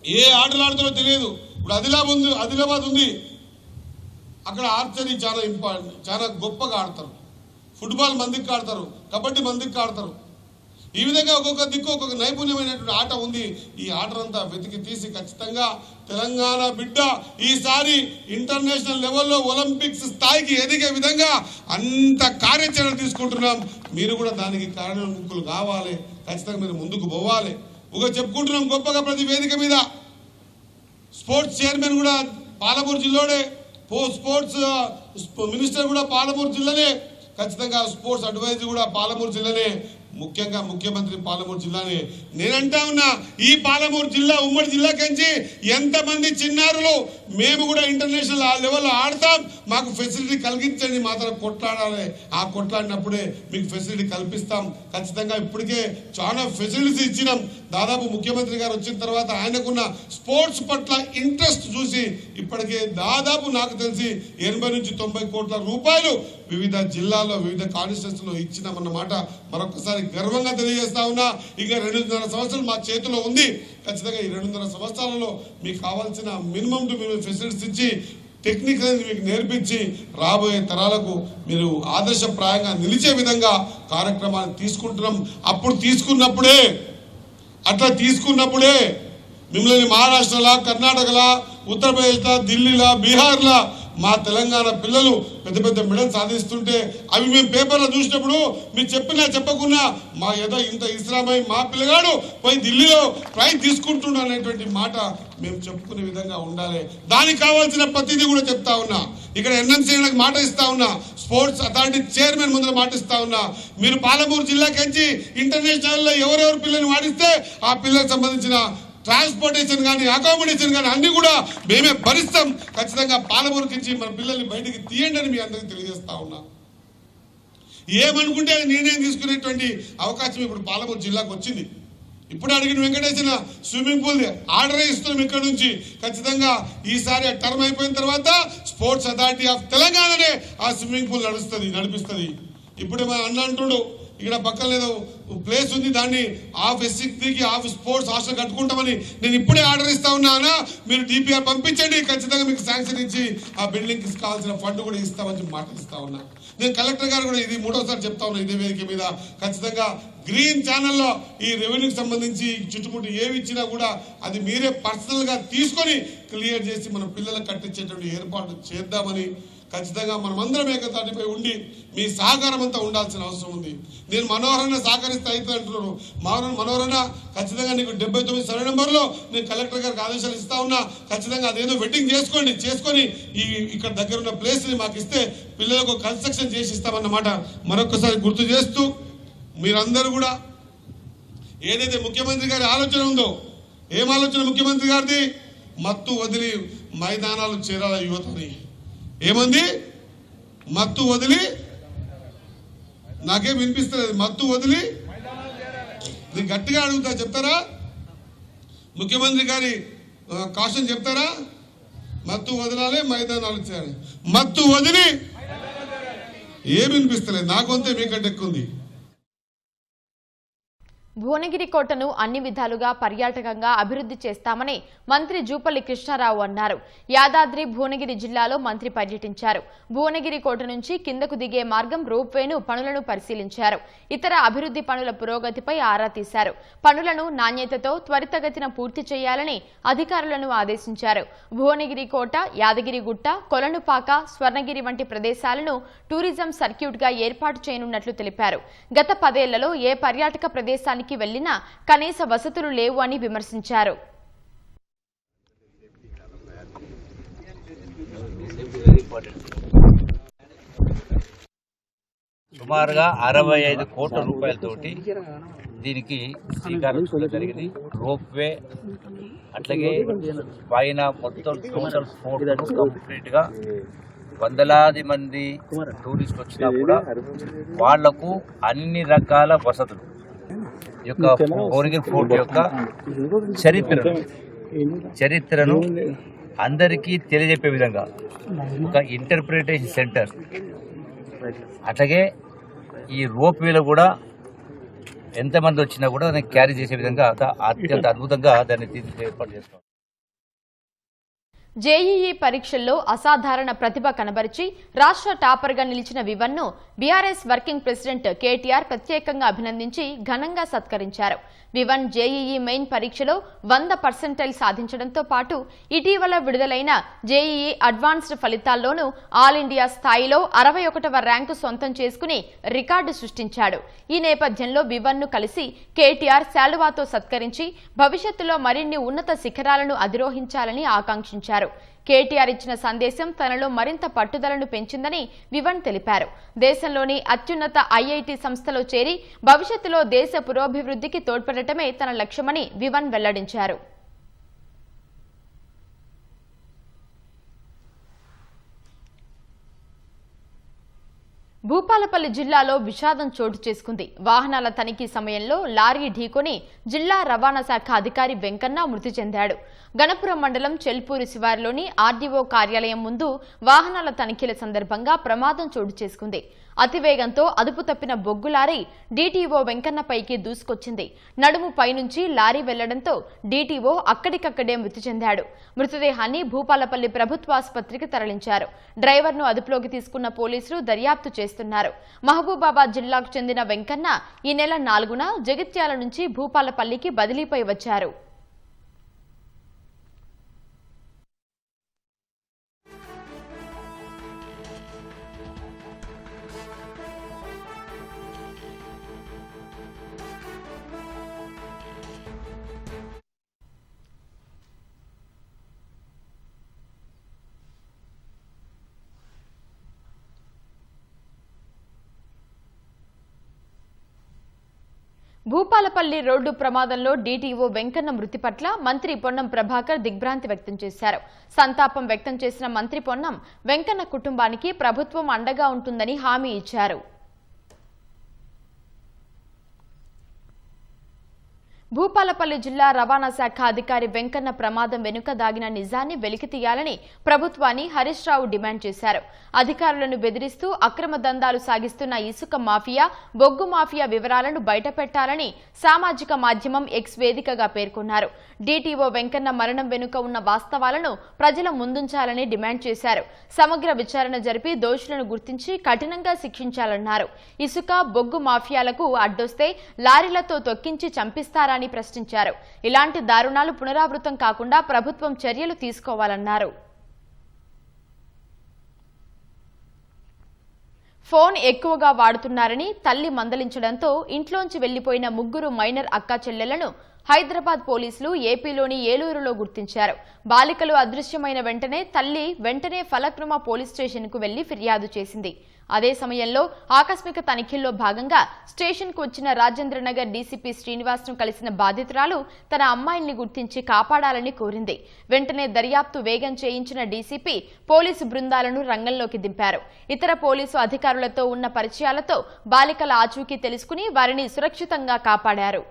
ఏ ఆటలు ఆడుతారో తెలియదు. ఇప్పుడు ఆదిలాబాద్ ఉంది, అక్కడ ఆర్చరీ చాలా ఇంపార్టెంట్, చాలా గొప్పగా ఆడతారు. ఫుట్బాల్ మందికి ఆడతారు, కబడ్డీ మందికి ఆడతారు. ఈ విధంగా ఒక్కొక్క దిక్కు ఒక్కొక్క నైపుణ్యమైనటువంటి ఆట ఉంది. ఈ ఆటనంతా వెతికి తీసి ఖచ్చితంగా తెలంగాణ బిడ్డ ఈసారి ఇంటర్నేషనల్ లెవెల్లో ఒలింపిక్స్ స్థాయికి ఎదిగే విధంగా అంత కార్యాచరణ తీసుకుంటున్నాం. మీరు కూడా దానికి కారణముఖులు కావాలి, ఖచ్చితంగా మీరు ముందుకు పోవాలి. చెప్పుకుంటున్నాం గొప్పగా ప్రతి వేదిక మీద. స్పోర్ట్స్ చైర్మన్ కూడా పాలమూరు జిల్లానే, స్పోర్ట్స్ మినిస్టర్ కూడా పాలమూరు జిల్లానే, ఖచ్చితంగా స్పోర్ట్స్ అడ్వైజర్ కూడా పాలమూరు జిల్లానే, ముఖ్యంగా ముఖ్యమంత్రి పాలమూరు జిల్లానే. నేనంటా ఉన్నా, ఈ పాలమూరు జిల్లా ఉమ్మడి జిల్లాకించి ఎంతమంది చిన్నారులు మేము కూడా ఇంటర్నేషనల్ లెవెల్లో ఆడతాం, మాకు ఫెసిలిటీ కలిగించండి, మాత్రం కొట్లాడాలి. ఆ కొట్లాడినప్పుడే మీకు ఫెసిలిటీ కల్పిస్తాం. ఖచ్చితంగా ఇప్పటికే చాలా ఫెసిలిటీస్ ఇచ్చినాం. దాదాపు ముఖ్యమంత్రి గారు వచ్చిన తర్వాత ఆయనకున్న స్పోర్ట్స్ పట్ల ఇంట్రెస్ట్ చూసి ఇప్పటికే దాదాపు నాకు తెలిసి 80 నుంచి 90 కోట్ల రూపాయలు వివిధ జిల్లాల్లో వివిధ కాన్స్టిట్యూన్సీలో ఇచ్చినామన్నమాట మరొకసారి గర్వంగా తెలియజేస్తా ఉన్నా. ఇక 2.5 సంవత్సరాలు మా చేతిలో ఉంది. ఖచ్చితంగా ఈ 2.5 సంవత్సరాలలో మీకు కావాల్సిన మినిమం టు మినిమం ఫెసిలిటీస్ ఇచ్చి టెక్నిక్ అనేది మీకు నేర్పించి రాబోయే తరాలకు మీరు ఆదర్శప్రాయంగా నిలిచే విధంగా కార్యక్రమాన్ని తీసుకుంటున్నాం. అట్లా తీసుకున్నప్పుడే మిమ్మల్ని మహారాష్ట్రలా, కర్ణాటకలా, ఉత్తరప్రదేశ్లా, ఢిల్లీలా, బీహార్లా మా తెలంగాణ పిల్లలు పెద్ద పెద్ద మెడల్ సాధిస్తుంటే అవి మేము పేపర్లో చూసినప్పుడు మీరు చెప్పకున్నా మా ఏదో ఇంత ఇస్లామై మా పిల్లగాడు పోయి ఢిల్లీలో ప్రైజ్ తీసుకుంటున్నా అనేటువంటి మాట మేము చెప్పుకునే విధంగా ఉండాలి. దానికి కావాల్సిన ప్రతిదీ కూడా చెప్తా ఉన్నా. ఇక్కడ ఎన్ఎంసీ మాట ఇస్తా ఉన్నా, స్పోర్ట్స్ అథారిటీ చైర్మన్ ముందర మాట ఇస్తా ఉన్నా. మీరు పాలమూరు జిల్లాకించి ఇంటర్నేషనల్లో ఎవరెవరు పిల్లల్ని వాడిస్తే ఆ పిల్లలకు సంబంధించిన ట్రాన్స్పోర్టేషన్ కానీ అకామిడేషన్ కానీ అన్ని కూడా మేమే భరిస్తాం. ఖచ్చితంగా పాలమూరుకించి మన పిల్లల్ని బయటికి తీయండి అని మీ అందరికీ తెలియజేస్తా ఉన్నా. ఏమనుకుంటే అది నిర్ణయం తీసుకునేటువంటి అవకాశం ఇప్పుడు పాలమూరు జిల్లాకు వచ్చింది. ఇప్పుడు అడిగిన వెంకటేశ్వర స్విమ్మింగ్ పూల్ ఆర్డర్ ఇస్తున్నాం ఇక్కడ నుంచి. ఖచ్చితంగా ఈసారి టర్మ్ అయిపోయిన తర్వాత స్పోర్ట్స్ అథారిటీ ఆఫ్ తెలంగాణనే ఆ స్విమ్మింగ్ పూల్ నడిపిస్తుంది. ఇప్పుడే మా అన్న అంటుడు ఇక్కడ పక్కన ఏదో ప్లేస్ ఉంది, దాన్ని హాఫ్ ఎస్సీకి హాఫ్ స్పోర్ట్స్ హాస్టల్ కట్టుకుంటామని నేను ఇప్పుడే ఆర్డర్ ఇస్తా ఉన్నానా. మీరు డిపిఆర్ పంపించండి, ఖచ్చితంగా మీకు శాంక్షన్ ఇచ్చి ఆ బిల్డింగ్కి కావాల్సిన ఫండ్ కూడా ఇస్తామని మాట ఇస్తా ఉన్నా. నేను కలెక్టర్ గారు కూడా ఇది 3వసారి చెప్తా ఉన్నా ఇదే వేదిక మీద. ఖచ్చితంగా గ్రీన్ ఛానల్లో ఈ రెవెన్యూకి సంబంధించి చుట్టుముట్టు ఏవి ఇచ్చినా కూడా అది మీరే పర్సనల్ గా తీసుకొని క్లియర్ చేసి మన పిల్లలకు కట్టించేటువంటి ఏర్పాటు చేద్దామని, ఖచ్చితంగా మనమందరం ఏకతాటిపై ఉండి మీ సహకారం అంతా ఉండాల్సిన అవసరం ఉంది. నేను మనోహరణ సహకరిస్తే అయితే అంటున్నాను. మనోహరణ ఖచ్చితంగా నీకు 79 సర్వే నెంబర్లో నేను కలెక్టర్ గారికి ఆదేశాలు ఇస్తా ఉన్నా. ఖచ్చితంగా అదేదో వెట్టింగ్ చేసుకొని ఇక్కడ దగ్గర ఉన్న ప్లేస్ని మాకు ఇస్తే పిల్లలకు కన్స్ట్రక్షన్ చేసి ఇస్తామన్నమాట మరొకసారి గుర్తు చేస్తూ, మీరందరూ కూడా ఏదైతే ముఖ్యమంత్రి గారి ఆలోచన ఉందో, ఏం ఆలోచన ముఖ్యమంత్రి గారిది? మత్తు వదిలి మైదానాలు చేరాల యువతని. ఏమంది? మత్తు వదిలి, నాకేం వినిపిస్తలేదు, మత్తు వదిలి నేను గట్టిగా అడుగుతా, చెప్తారా? ముఖ్యమంత్రి గారి కాషన్ చెప్తారా? మత్తు వదలాలి, మైదానాలు చేయాలి. మత్తు వదిలి ఏం వినిపిస్తలేదు, నా గొంతే మీకంటే ఎక్కువ ఉంది. భువనగిరి కోటను అన్ని విధాలుగా పర్యాటకంగా అభివృద్ధి చేస్తామని మంత్రి జూపల్లి కృష్ణారావు అన్నారు. యాదాద్రి భువనగిరి జిల్లాలో మంత్రి పర్యటించారు. భువనగిరి కోట నుంచి కిందకు దిగే మార్గం రోప్వేను పనులను పరిశీలించారు. ఇతర అభివృద్ధి పనుల పురోగతిపై ఆరా తీశారు. పనులను నాణ్యతతో త్వరితగతిన పూర్తి చేయాలని అధికారులను ఆదేశించారు. భువనగిరి కోట, యాదగిరిగుట్ట, కొలనుపాక, స్వర్ణగిరి వంటి ప్రదేశాలను టూరిజం సర్క్యూట్ గా ఏర్పాటు చేయనున్నట్లు తెలిపారు. గత 10 ఏళ్లలో ఏ పర్యాటక ప్రదేశానికి వెళ్లినా కనీస వసతులు లేవు అని విమర్శించారు. సుమారుగా 65 కోట్ల రూపాయలతోటి దీనికి శ్రీకారం చుట్టడం జరిగింది. రోప్వే అట్లాగే పైన మొత్తం టోటల్ స్పోర్ట్స్ కంప్లీట్ గా వందలాది మంది టూరిస్టులు వచ్చినా కూడా వాళ్లకు అన్ని రకాల వసతులు యొక్క భువనగిరి ఫోర్ట్ యొక్క చరిత్రను అందరికీ తెలియజెప్పే విధంగా ఒక ఇంటర్ప్రిటేషన్ సెంటర్, అట్లాగే ఈ రోప్ వేలో కూడా ఎంతమంది వచ్చినా కూడా దాన్ని క్యారీ చేసే విధంగా అత్యంత అద్భుతంగా దాన్ని ఏర్పాటు చేస్తాం. జేఈఈ పరీక్షల్లో అసాధారణ ప్రతిభ కనబరిచి రాష్ట్ర టాపర్గా నిలిచిన వివన్ను బీఆర్ఎస్ వర్కింగ్ ప్రెసిడెంట్ కేటీఆర్ ప్రత్యేకంగా అభినందించి ఘనంగా సత్కరించారు. వివన్ జేఈఈ మెయిన్ పరీక్షలో 100% సాధించడంతో పాటు ఇటీవల విడుదలైన జేఈఈ అడ్వాన్స్డ్ ఫలితాల్లోనూ ఆల్ ఇండియా స్థాయిలో 61వ ర్యాంకు సొంతం చేసుకుని రికార్డు సృష్టించాడు. ఈ నేపథ్యంలో వివన్ను కలిసి కేటీఆర్ శాలువాతో సత్కరించి భవిష్యత్తులో మరిన్ని ఉన్నత శిఖరాలను అధిరోహించాలని ఆకాంక్షించారు. కేటీఆర్ ఇచ్చిన సందేశం తనలో మరింత పట్టుదలను పెంచిందని వివన్ తెలిపారు. దేశంలోని అత్యున్నత ఐఐటి సంస్థలో చేరి భవిష్యత్తులో దేశ పురోభివృద్ధికి తోడ్పడటమే తన లక్ష్యమని వివన్ వెల్లడించారు. భూపాలపల్లి జిల్లాలో విషాదం చోటు చేసుకుంది. వాహనాల తనిఖీ సమయంలో లారీ ఢీకొని జిల్లా రవాణా శాఖ అధికారి వెంకన్న మృతి చెందాడు. గణపురం మండలం చెల్పూరి శివారులోని ఆర్డీఓ కార్యాలయం ముందు వాహనాల తనిఖీల సందర్భంగా ప్రమాదం చోటు చేసుకుంది. అతివేగంతో అదుపు తప్పిన బొగ్గు లారీ డీటీఓ వెంకన్నపైకి దూసుకొచ్చింది. నడుము పైనుంచి లారీ వెళ్లడంతో డీటీఓ అక్కడికక్కడే మృతి చెందాడు. మృతదేహాన్ని భూపాలపల్లి ప్రభుత్వాసుపత్రికి తరలించారు. డ్రైవర్ను అదుపులోకి తీసుకున్న పోలీసులు దర్యాప్తు చేస్తున్నారు. మహబూబాబాద్ జిల్లాకు చెందిన వెంకన్న ఈ నెల 4న జగిత్యాల నుంచి భూపాలపల్లికి బదిలీపై వచ్చారు. భూపాలపల్లి రోడ్డు ప్రమాదంలో డీటీఓ వెంకన్న మృతి పట్ల మంత్రి పొన్నం ప్రభాకర్ దిగ్భ్రాంతి వ్యక్తం చేశారు. సంతాపం వ్యక్తం చేసిన మంత్రి పొన్నం వెంకన్న కుటుంబానికి ప్రభుత్వం అండగా ఉంటుందని హామీ ఇచ్చారు. భూపాలపల్లి జిల్లా రవాణా శాఖ అధికారి వెంకన్న ప్రమాదం వెనుక దాగిన నిజాన్ని వెలికితీయాలని ప్రభుత్వాన్ని హరీష్ రావు డిమాండ్ చేశారు. అధికారులను బెదిరిస్తూ అక్రమ దందాలు సాగిస్తున్న ఇసుక మాఫియా, బొగ్గు మాఫియా వివరాలను బయటపెట్టాలని సామాజిక మాధ్యమం ఎక్స్ వేదికగా పేర్కొన్నారు. డీటీఓ వెంకన్న మరణం వెనుక ఉన్న వాస్తవాలను ప్రజల ముందుంచాలని డిమాండ్ చేశారు. సమగ్ర విచారణ జరిపి దోషులను గుర్తించి కఠినంగా శిక్షించాలన్నారు. ఇసుక, బొగ్గు మాఫియాలకు అడ్డొస్తే లారీలతో తొక్కించి చంపిస్తారని ప్రశ్నించారు. ఇలాంటి దారుణాలు పునరావృతం కాకుండా ప్రభుత్వం చర్యలు తీసుకోవాలన్నారు. ఫోన్ ఎక్కువగా వాడుతున్నారని తల్లి మందలించడంతో ఇంట్లోంచి వెళ్లిపోయిన 3 మైనర్ అక్కా చెల్లెలను హైదరాబాద్ పోలీసులు ఏపీలోని ఏలూరులో గుర్తించారు. బాలికలు అదృశ్యమైన వెంటనే ఫలక్నుమా పోలీస్ స్టేషన్కు వెళ్లి ఫిర్యాదు చేసింది. అదే సమయంలో ఆకస్మిక తనిఖీల్లో భాగంగా స్టేషన్కు వచ్చిన రాజేంద్రనగర్ డీసీపీ శ్రీనివాస్ను కలిసిన బాధితురాలు తన అమ్మాయిల్ని గుర్తించి కాపాడాలని కోరింది. వెంటనే దర్యాప్తు వేగం చేయించిన డీసీపీ పోలీసు బృందాలను రంగంలోకి దింపారు. ఇతర పోలీసు అధికారులతో ఉన్న పరిచయాలతో బాలికల ఆచూకీ తెలుసుకుని వారిని సురక్షితంగా కాపాడారు.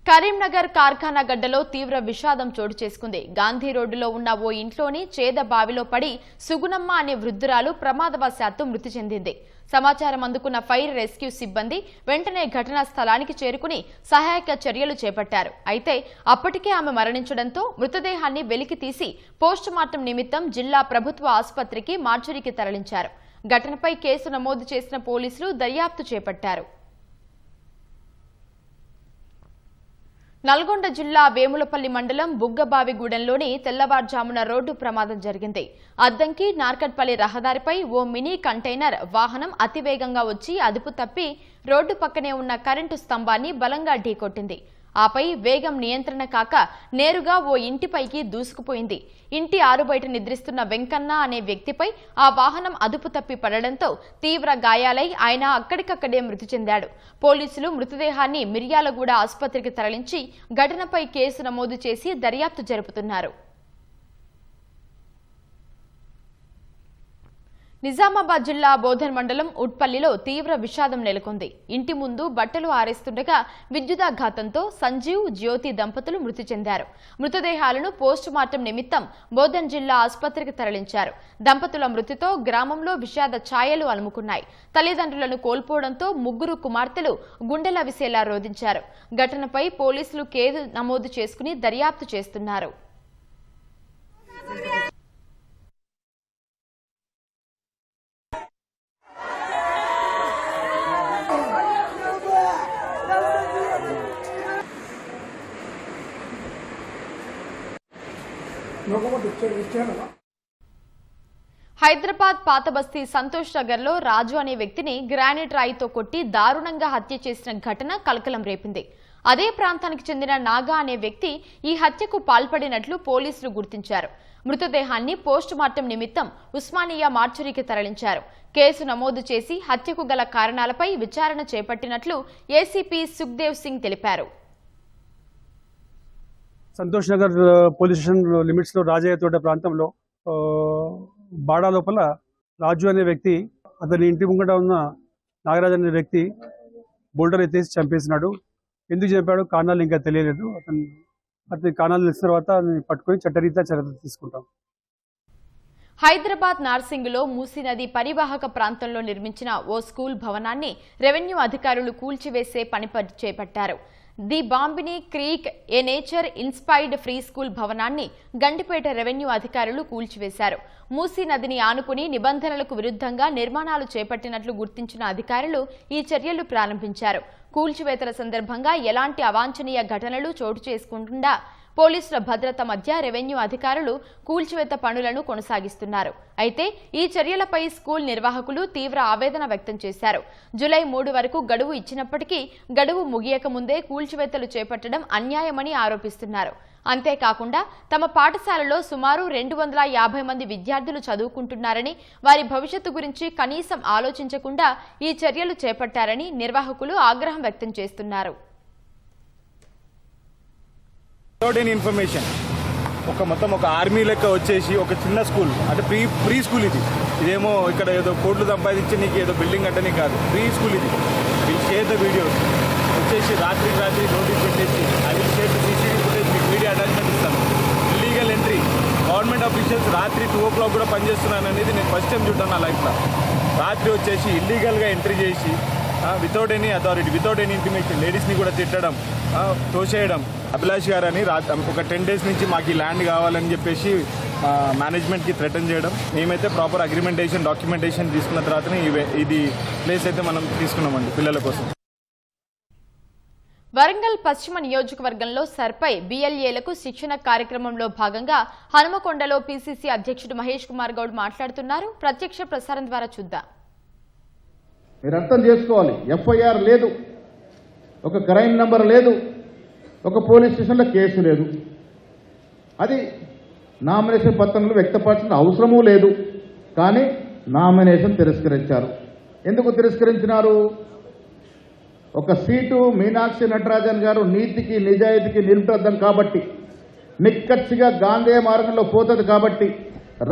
కరీంనగర్ కార్ఖానా గడ్డలో తీవ్ర విషాదం చోటు చేసుకుంది. గాంధీ రోడ్డులో ఉన్న ఓ ఇంట్లోని చేద బావిలో పడి సుగుణమ్మ అనే వృద్ధురాలు ప్రమాదవశాత్తు మృతి చెందింది. సమాచారం అందుకున్న ఫైర్ రెస్క్యూ సిబ్బంది వెంటనే ఘటనా స్థలానికి చేరుకుని సహాయక చర్యలు చేపట్టారు. అయితే అప్పటికే ఆమె మరణించడంతో మృతదేహాన్ని వెలికి తీసి పోస్టుమార్టం నిమిత్తం జిల్లా ప్రభుత్వ ఆసుపత్రికి మార్చురీకి తరలించారు. ఘటనపై కేసు నమోదు చేసిన పోలీసులు దర్యాప్తు చేపట్టారు. నల్గొండ జిల్లా వేములపల్లి మండలం బుగ్గబావిగూడెంలోని తెల్లవారుజామున రోడ్డు ప్రమాదం జరిగింది. అద్దంకి నార్కట్పల్లి రహదారిపై ఓ మినీ కంటైనర్ వాహనం అతివేగంగా వచ్చి అదుపు తప్పి రోడ్డు పక్కనే ఉన్న కరెంటు స్తంభాన్ని బలంగా ఢీకొట్టింది. ఆపై వేగం నియంత్రణ కాక నేరుగా ఓ ఇంటిపైకి దూసుకుపోయింది. ఇంటి ఆరుబయట నిద్రిస్తున్న వెంకన్న అనే వ్యక్తిపై ఆ వాహనం అదుపు తప్పి పడడంతో తీవ్ర గాయాలై ఆయన అక్కడికక్కడే మృతి చెందాడు. పోలీసులు మృతదేహాన్ని మిర్యాలగూడ ఆసుపత్రికి తరలించి ఘటనపై కేసు నమోదు చేసి దర్యాప్తు జరుపుతున్నారు. నిజామాబాద్ జిల్లా బోధన్ మండలం ఉట్పల్లిలో తీవ్ర విషాదం నెలకొంది. ఇంటి ముందు బట్టలు ఆరేస్తుండగా విద్యుదాఘాతంతో సంజీవ్, జ్యోతి దంపతులు మృతి చెందారు. మృతదేహాలను పోస్టుమార్టం నిమిత్తం బోధన్ జిల్లా ఆసుపత్రికి తరలించారు. దంపతుల మృతితో గ్రామంలో విషాద ఛాయలు అలుముకున్నాయి. తల్లిదండ్రులను కోల్పోవడంతో ముగ్గురు కుమార్తెలు గుండెల విసేలా రోధించారు. ఘటనపై పోలీసులు కేసు నమోదు చేసుకుని దర్యాప్తు చేస్తున్నారు. హైదరాబాద్ పాత బస్తీ సంతోష్ నగర్ లో రాజు అనే వ్యక్తిని గ్రానైట్ రాయితో కొట్టి దారుణంగా హత్య చేసిన ఘటన కలకలం రేపింది. అదే ప్రాంతానికి చెందిన నాగా అనే వ్యక్తి ఈ హత్యకు పాల్పడినట్లు పోలీసులు గుర్తించారు. మృతదేహాన్ని పోస్టుమార్టం నిమిత్తం ఉస్మానియా మార్చురీకి తరలించారు. కేసు నమోదు చేసి హత్యకు గల కారణాలపై విచారణ చేపట్టినట్లు ఏసీపీ సుఖ్దేవ్ సింగ్ తెలిపారు. సంతోష్ నగర్ పోలీస్ స్టేషన్ లిమిట్స్లో రాజయ్య తోట ప్రాంతంలో బాడా లోపల రాజు అనే వ్యక్తి అతని ఇంటి ముంగట ఉన్న నాగరాజ్ అనే వ్యక్తి బోల్డర్ ఎత్తేసి చంపేసినాడు. ఎందుకు చంపాడో కారణాలు ఇంకా తెలియలేదు. అతని కారణాలు తెలిసిన తర్వాత పట్టుకొని చట్టరీత్యా చర్యలు తీసుకుంటాం. హైదరాబాద్ నార్సింగ్లో మూసీ నది పరివాహక ప్రాంతంలో నిర్మించిన ఓ స్కూల్ భవనాన్ని రెవెన్యూ అధికారులు కూల్చివేసే పని చేపట్టారు. The Bambini Creek a nature inspired free school భవనాన్ని గండిపేట రెవెన్యూ అధికారులు కూల్చివేశారు. మూసీ నదిని ఆనుకుని నిబంధనలకు విరుద్ధంగా నిర్మాణాలు చేపట్టినట్లు గుర్తించిన అధికారులు ఈ చర్యలు ప్రారంభించారు. కూల్చివేతల సందర్భంగా ఎలాంటి అవాంఛనీయ ఘటనలు చోటు చేసుకుంటుండా పోలీసుల భద్రత మధ్య రెవెన్యూ అధికారులు కూల్చివేత పనులను కొనసాగిస్తున్నారు. అయితే ఈ చర్యలపై స్కూల్ నిర్వాహకులు తీవ్ర ఆవేదన వ్యక్తం చేశారు. జూలై 3 వరకు గడువు ఇచ్చినప్పటికీ గడువు ముగియక ముందే కూల్చివేతలు చేపట్టడం అన్యాయమని ఆరోపిస్తున్నారు. అంతేకాకుండా తమ పాఠశాలలో సుమారు 250 మంది విద్యార్థులు చదువుకుంటున్నారని, వారి భవిష్యత్తు గురించి కనీసం ఆలోచించకుండా ఈ చర్యలు చేపట్టారని నిర్వాహకులు ఆగ్రహం వ్యక్తం చేస్తున్నారు. ఇన్ఫర్మేషన్ మొత్తం ఒక ఆర్మీ లెక్క వచ్చేసి ఒక చిన్న స్కూల్ అంటే ప్రీ స్కూల్ ఇదేమో ఇక్కడ ఏదో కోట్లు సంపాదించి నీకు ఏదో బిల్డింగ్ అంటే కాదు, ప్రీ స్కూల్ ఇది. షేర్ ద వీడియోస్ వచ్చేసి రాత్రి నోటీస్ పెట్టేసి అది షేర్ సీసీటీవీ ఫుటేజ్ మీకు వీడియో అటాచ్మెంట్ ఇస్తాను. ఇల్లీగల్ ఎంట్రీ, గవర్నమెంట్ ఆఫీషియల్స్ రాత్రి 2 o'clock కూడా పనిచేస్తున్నాను అనేది నేను ఫస్ట్ టైం చూడటాను నా లైఫ్లో. రాత్రి వచ్చేసి ఇల్లీగల్గా ఎంట్రీ చేసి without any authority, without any intimation లేడీస్ని కూడా తిట్టడం, తోసేయడం. అభిలాష్ గారు అని ఒక 10 days నుంచి మాకు ఈ ల్యాండ్ కావాలని చెప్పేసి మేనేజ్మెంట్కి థ్రెటన్ చేయడం. మేమైతే ప్రాపర్ అగ్రిమెంటేషన్ డాక్యుమెంటేషన్ తీసుకున్న తర్వాతనే ఇది ప్లేస్ అయితే మనం తీసుకున్నామండి పిల్లల కోసం. వరంగల్ పశ్చిమ నియోజకవర్గంలో సర్పై బిఎల్ఏలకు శిక్షణ కార్యక్రమంలో భాగంగా హనుమకొండలో పీసీసీ అధ్యక్షుడు మహేష్ కుమార్ గౌడ్ మాట్లాడుతున్నారు. ప్రత్యక్ష ప్రసారం ద్వారా చూద్దాం. మీరు అర్థం చేసుకోవాలి, ఎఫ్ఐఆర్ లేదు, ఒక క్రైమ్ నెంబర్ లేదు, ఒక పోలీస్ స్టేషన్లో కేసు లేదు. అది నామినేషన్ పత్రంలో వ్యక్తపరచిన అవసరమూ లేదు. కానీ నామినేషన్ తిరస్కరించారు. ఎందుకు తిరస్కరించినారు? ఒక సీటు మీనాక్షి నటరాజన్ గారు నీతికి నిజాయితీకి నిలుపుతాం కాబట్టి, నిక్కచ్చిగా గాంధీ మార్గంలో పోతుంది కాబట్టి,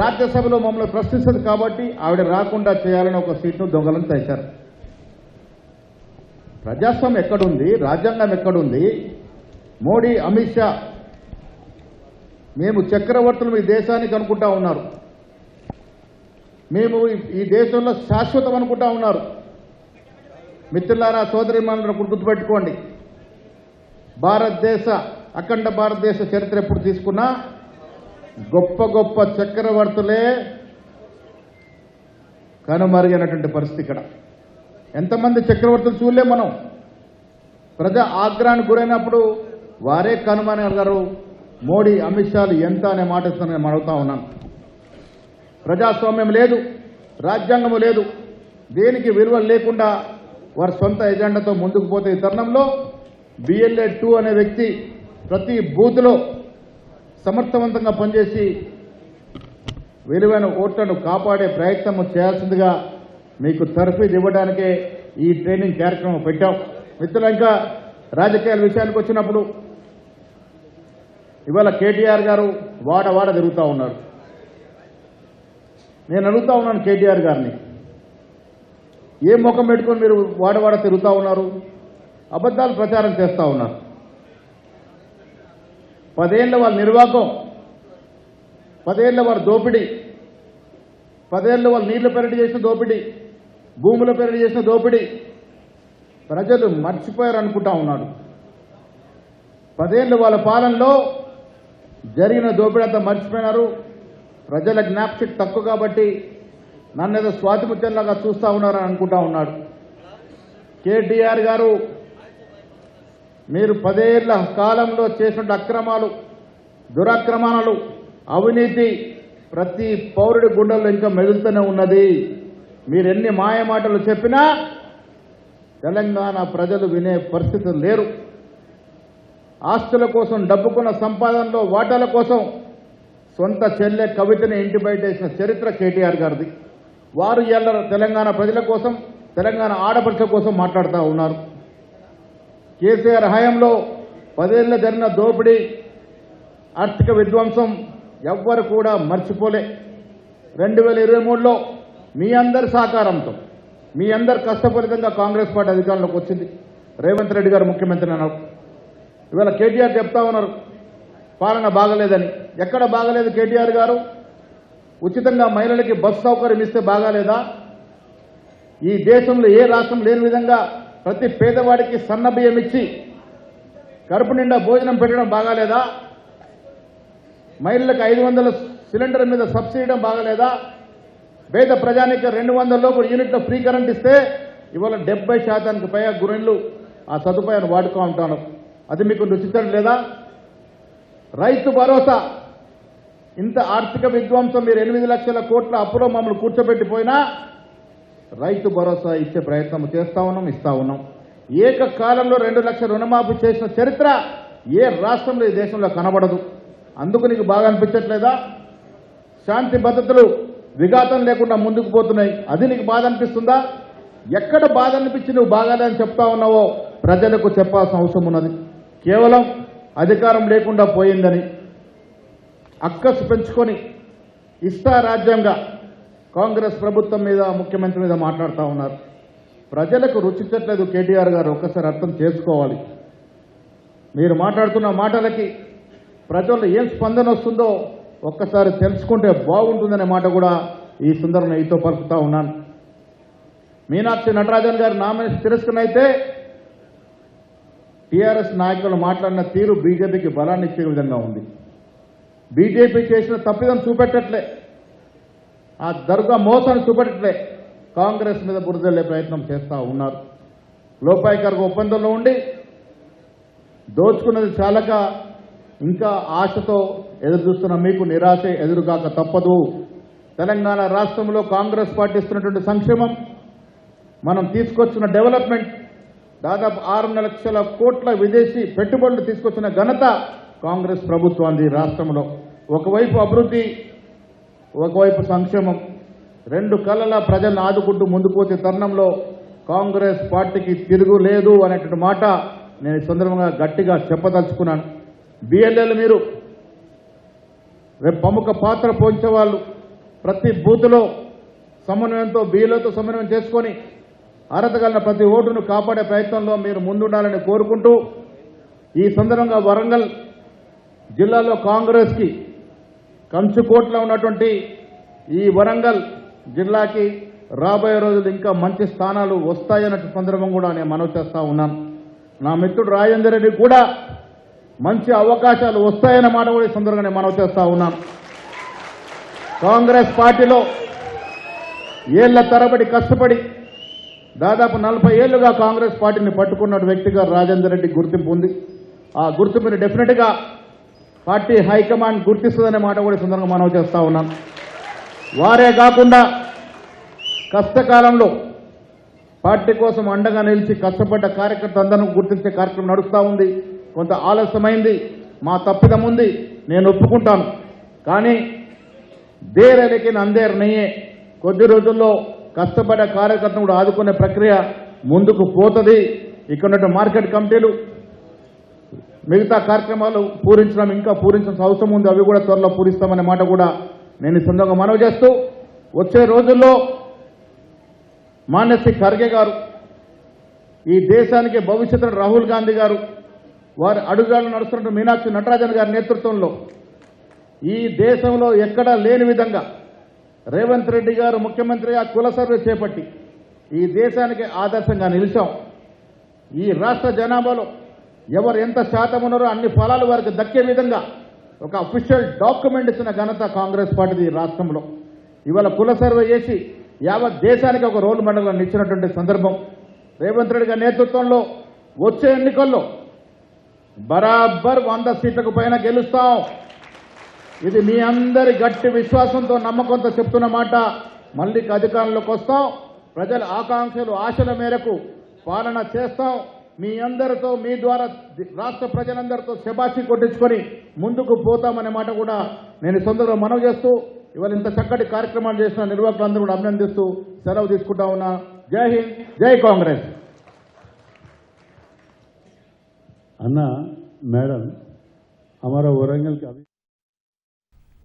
రాజ్యసభలో మమ్మల్ని ప్రశ్నిస్తుంది కాబట్టి ఆవిడ రాకుండా చేయాలని ఒక సీటును దొంగలను చేశారు. ప్రజాస్వామ్యం ఎక్కడుంది? రాజ్యాంగం ఎక్కడుంది? మోడీ, అమిత్ షా మేము చక్రవర్తులు ఈ దేశానికి అనుకుంటా ఉన్నారు. మేము ఈ దేశంలో శాశ్వతం అనుకుంటా ఉన్నారు. మిత్రులారా, సోదరిమణులను గుర్తుపెట్టుకోండి. అఖండ భారతదేశ చరిత్ర ఎప్పుడు తీసుకున్నా గొప్ప గొప్ప చక్రవర్తులే కనుమరుగైనటువంటి పరిస్థితి. ఇక్కడ ఎంతమంది చక్రవర్తులు చూడలే మనం. ప్రజా ఆగ్రహానికి గురైనప్పుడు వారే కనుమరుగయ్యారు. మోడీ, అమిత్ షాలు ఎంత అనే మాట నేను అడుగుతా ఉన్నాను. ప్రజాస్వామ్యం లేదు, రాజ్యాంగం లేదు, దేనికి విలువ లేకుండా వారి సొంత ఎజెండాతో ముందుకు పోతే ఈ తరుణంలో బిఎల్ఏ 2 అనే వ్యక్తి ప్రతి బూత్లో సమర్థవంతంగా పనిచేసి విలువైన ఓట్లను కాపాడే ప్రయత్నం చేయాల్సిందిగా మీకు తర్ఫీదు ఇవ్వడానికే ఈ ట్రైనింగ్ కార్యక్రమం పెట్టాం. మిత్రులు, ఇంకా రాజకీయాల విషయానికి వచ్చినప్పుడు ఇవాళ కేటీఆర్ గారు వాడ తిరుగుతూ ఉన్నారు. నేను అడుగుతా ఉన్నాను కేటీఆర్ గారిని, ఏ ముఖం పెట్టుకొని మీరు వాడవాడ తిరుగుతూ ఉన్నారు? అబద్ధాలు ప్రచారం చేస్తూ ఉన్నారు. 10 ఏళ్ల వాళ్ళ నిర్వాకం, 10 ఏళ్ల వారి దోపిడీ, 10 ఏళ్ల వాళ్ళు నీళ్ల పెరటి చేసిన దోపిడీ, భూముల పెరటి చేసిన దోపిడీ ప్రజలు మర్చిపోయారు అనుకుంటా ఉన్నాడు. 10 ఏళ్ల వాళ్ళ పాలనలో జరిగిన దోపిడీ అంతా మర్చిపోయినారు. ప్రజల జ్ఞాపశక్తి తక్కువ కాబట్టి నన్ను ఏదో స్వాతిముత్యంలాగా చూస్తూ ఉన్నారని అనుకుంటా ఉన్నాడు. కేటీఆర్ గారు, మీరు 10 ఏళ్ల కాలంలో చేసిన అక్రమాలు, దురక్రమాలు, అవినీతి ప్రతి పౌరుడి గుండెల్లో ఇంకా మెదులుతూనే ఉన్నది. మీరు ఎన్ని మాయమాటలు చెప్పినా తెలంగాణ ప్రజలు వినే పరిస్థితి లేరు. ఆస్తుల కోసం, డబ్బుకున్న సంపాదనలో వాటాల కోసం సొంత చెల్లె కవితని ఇంటి బయటేసిన చరిత్ర కేటీఆర్ గారిది. వారు ఇవాళ తెలంగాణ ప్రజల కోసం, తెలంగాణ ఆడపడుచుల కోసం మాట్లాడుతూ ఉన్నారు. కేసీఆర్ హయాంలో 10 ఏళ్ల జరిగిన దోపిడీ, ఆర్థిక విధ్వంసం ఎవ్వరు కూడా మర్చిపోలే. 2023లో మీ అందరి సహకారంతో, మీ అందరి కష్టఫలితంగా కాంగ్రెస్ పార్టీ అధికారంలోకి వచ్చింది. రేవంత్ రెడ్డి గారు ముఖ్యమంత్రి అన్నారు. ఇవాళ కేటీఆర్ చెప్తా ఉన్నారు పాలన బాగలేదని. ఎక్కడ బాగలేదు కేటీఆర్ గారు? ఉచితంగా మహిళలకి బస్సు సౌకర్యం ఇస్తే బాగాలేదా? ఈ దేశంలో ఏ రాష్ట్రం లేని విధంగా ప్రతి పేదవాడికి సన్న బియ్యం ఇచ్చి కడుపు నిండా భోజనం పెట్టడం బాగాలేదా? మహిళలకు 500 సిలిండర్ మీద సబ్సిడీ ఇవ్వడం బాగాలేదా? పేద ప్రజానికి 200 లోపు యూనిట్ల ఫ్రీ కరెంట్ ఇస్తే ఇవాళ 70% పైగా గృహిణులు ఆ సదుపాయాన్ని వాడుతూ ఉంటాను. అది మీకు రుచించడం లేదా? రైతు భరోసా, ఇంత ఆర్థిక విధ్వంసం, మీరు 8 లక్షల కోట్ల అప్పులో మమ్మల్ని కూర్చోబెట్టిపోయినా రైతు భరోసా ఇచ్చే ప్రయత్నం చేస్తా ఉన్నాం, ఇస్తా ఉన్నాం. ఏకకాలంలో 2 లక్షల రుణమాఫీ చేసిన చరిత్ర ఏ రాష్ట్రంలో ఈ దేశంలో కనబడదు. అందుకు నీకు బాగా అనిపించట్లేదా? శాంతి భద్రతలు విఘాతం లేకుండా ముందుకు పోతున్నాయి, అది నీకు బాధ అనిపిస్తుందా? ఎక్కడ బాధ అనిపించి నువ్వు బాగాలేదని చెప్తా ఉన్నావో ప్రజలకు చెప్పాల్సిన అవసరం ఉన్నది. కేవలం అధికారం లేకుండా పోయిందని అక్కసు పెంచుకొని ఇష్టారాజ్యంగా కాంగ్రెస్ ప్రభుత్వం మీద, ముఖ్యమంత్రి మీద మాట్లాడుతూ ఉన్నారు. ప్రజలకు రుచించట్లేదు కేటీఆర్ గారు, ఒక్కసారి అర్థం చేసుకోవాలి. మీరు మాట్లాడుతున్న మాటలకి ప్రజల్లో ఏం స్పందన వస్తుందో ఒక్కసారి తెలుసుకుంటే బాగుంటుందనే మాట కూడా ఈ సందర్భంగా ఈతో పలుకుతా ఉన్నాను. మీనాక్షి నటరాజన్ గారు నామినేషన్ తిరస్కరణ అయితే టీఆర్ఎస్ నాయకులు మాట్లాడిన తీరు బీజేపీకి బలాన్ని ఇచ్చే విధంగా ఉంది. బీజేపీ చేసిన తప్పిదం చూపెట్టట్లే, ఆ దర్గా మోసాన్ని చూపెట్టట్లే, కాంగ్రెస్ మీద బురదల్లే ప్రయత్నం చేస్తూ ఉన్నారు. లోపాయికారిక ఒప్పందంలో ఉండి దోచుకున్నది చాలక ఇంకా ఆశతో ఎదురు చూస్తున్న మీకు నిరాశ ఎదురుగాక తప్పదు. తెలంగాణ రాష్ట్రంలో కాంగ్రెస్ పార్టీ ఇస్తున్నటువంటి సంక్షేమం, మనం తీసుకొచ్చిన డెవలప్మెంట్, దాదాపు 6 లక్షల కోట్ల విదేశీ పెట్టుబడులు తీసుకొచ్చిన ఘనత కాంగ్రెస్ ప్రభుత్వాన్ని రాష్ట్రంలో. ఒకవైపు అభివృద్ధి, ఒకవైపు సంక్షేమం, 2 కళ్ళలా ప్రజలను ఆదుకుంటూ ముందుకు పోతే తరుణంలో కాంగ్రెస్ పార్టీకి తిరుగులేదు అనేటువంటి మాట నేను ఈ సందర్భంగా గట్టిగా చెప్పదలుచుకున్నాను. బిఎల్ఏలు మీరు రేపు ప్రముఖ పాత్ర పోంచే వాళ్ళు ప్రతి బూత్లో సమన్వయంతో, బిఎల్ఏతో సమన్వయం చేసుకొని అర్హత కలిగిన ప్రతి ఓటును కాపాడే ప్రయత్నంలో మీరు ముందుండాలని కోరుకుంటూ, ఈ సందర్భంగా వరంగల్ జిల్లాలో కాంగ్రెస్కి కంచుకోట్లో ఉన్నటువంటి ఈ వరంగల్ జిల్లాకి రాబోయే రోజులు ఇంకా మంచి స్థానాలు వస్తాయన్న సందర్భం కూడా నేను మనవి చేస్తా ఉన్నాను. నా మిత్రుడు రాజేందర్ రెడ్డి కూడా మంచి అవకాశాలు వస్తాయన్న మాట కూడా ఈ సందర్భంగా నేను మనవి చేస్తా ఉన్నాను. కాంగ్రెస్ పార్టీలో ఏళ్ల తరబడి కష్టపడి దాదాపు 40 ఏళ్లుగా కాంగ్రెస్ పార్టీని పట్టుకున్న వ్యక్తిగా రాజేందర్ రెడ్డి గుర్తింపు ఉంది. ఆ గుర్తింపుని డెఫినెట్గా పార్టీ హైకమాండ్ గుర్తిస్తుందనే మాట కూడా ఈ సందర్భంగా మనవి చేస్తా ఉన్నాను. వారే కాకుండా కష్టకాలంలో పార్టీ కోసం అండగా నిలిచి కష్టపడ్డ కార్యకర్తలందరూ గుర్తించే కార్యక్రమం నడుస్తూ ఉంది. కొంత ఆలస్యమైంది, మా తప్పిదం ఉంది, నేను ఒప్పుకుంటాను. కానీ దేర్ లేకిన్ అందేర్ నయ్యే, కొద్ది రోజుల్లో కష్టపడ్డ కార్యకర్తను కూడా ఆదుకునే ప్రక్రియ ముందుకు పోతుంది. ఇక్కడ మార్కెట్ కమిటీలు, మిగతా కార్యక్రమాలు పూరించడం, ఇంకా పూరించాల్సిన అవసరం ఉంది, అవి కూడా త్వరలో పూరిస్తామనే మాట కూడా నేను ఈ సందర్భంగా మనవి చేస్తూ, వచ్చే రోజుల్లో మాన్య శ్రీ ఖర్గే గారు, ఈ దేశానికి భవిష్యత్తులో రాహుల్ గాంధీ గారు, వారి అడుగుజాడలు నడుస్తున్న మీనాక్షి నటరాజన్ గారి నేతృత్వంలో ఈ దేశంలో ఎక్కడా లేని విధంగా రేవంత్ రెడ్డి గారు ముఖ్యమంత్రిగా కుల సర్వే చేపట్టి ఈ దేశానికి ఆదర్శంగా నిలిచాం. ఈ రాష్ట్ర జనాభాలో ఎవరు ఎంత శాతం ఉన్నారో అన్ని ఫలాలు వారికి దక్కే విధంగా ఒక అఫీషియల్ డాక్యుమెంట్ ఇచ్చిన ఘనత కాంగ్రెస్ పార్టీది ఈ రాష్ట్రంలో. ఇవాళ కుల సర్వే చేసి యావత్ దేశానికి ఒక రోల్ మోడల్గా నిలిచినటువంటి సందర్భం. రేవంత్ రెడ్డి గారి నేతృత్వంలో వచ్చే ఎన్నికల్లో బరాబర్ 100 సీట్లకు పైన గెలుస్తాం. ఇది మీ అందరి గట్టి విశ్వాసంతో నమ్మకంతో చెప్తున్న మాట. మళ్ళీ అధికారంలోకి వస్తాం, ప్రజల ఆకాంక్షలు ఆశల మేరకు పాలన చేస్తాం. మీ అందరితో, మీ ద్వారా రాష్ట్ర ప్రజలందరితో శబాషి కొట్టించుకొని ముందుకు పోతామనే మాట కూడా నేను సొంతంగా మనవి చేస్తూ, ఇవాళ ఇంత చక్కటి కార్యక్రమాలు చేసిన నిర్వాహకులందరూ కూడా అభినందిస్తూ సెలవు తీసుకుంటా ఉన్నా. జై హింద్, జై కాంగ్రెస్. अन्ना मैडम हमारा वरंगल के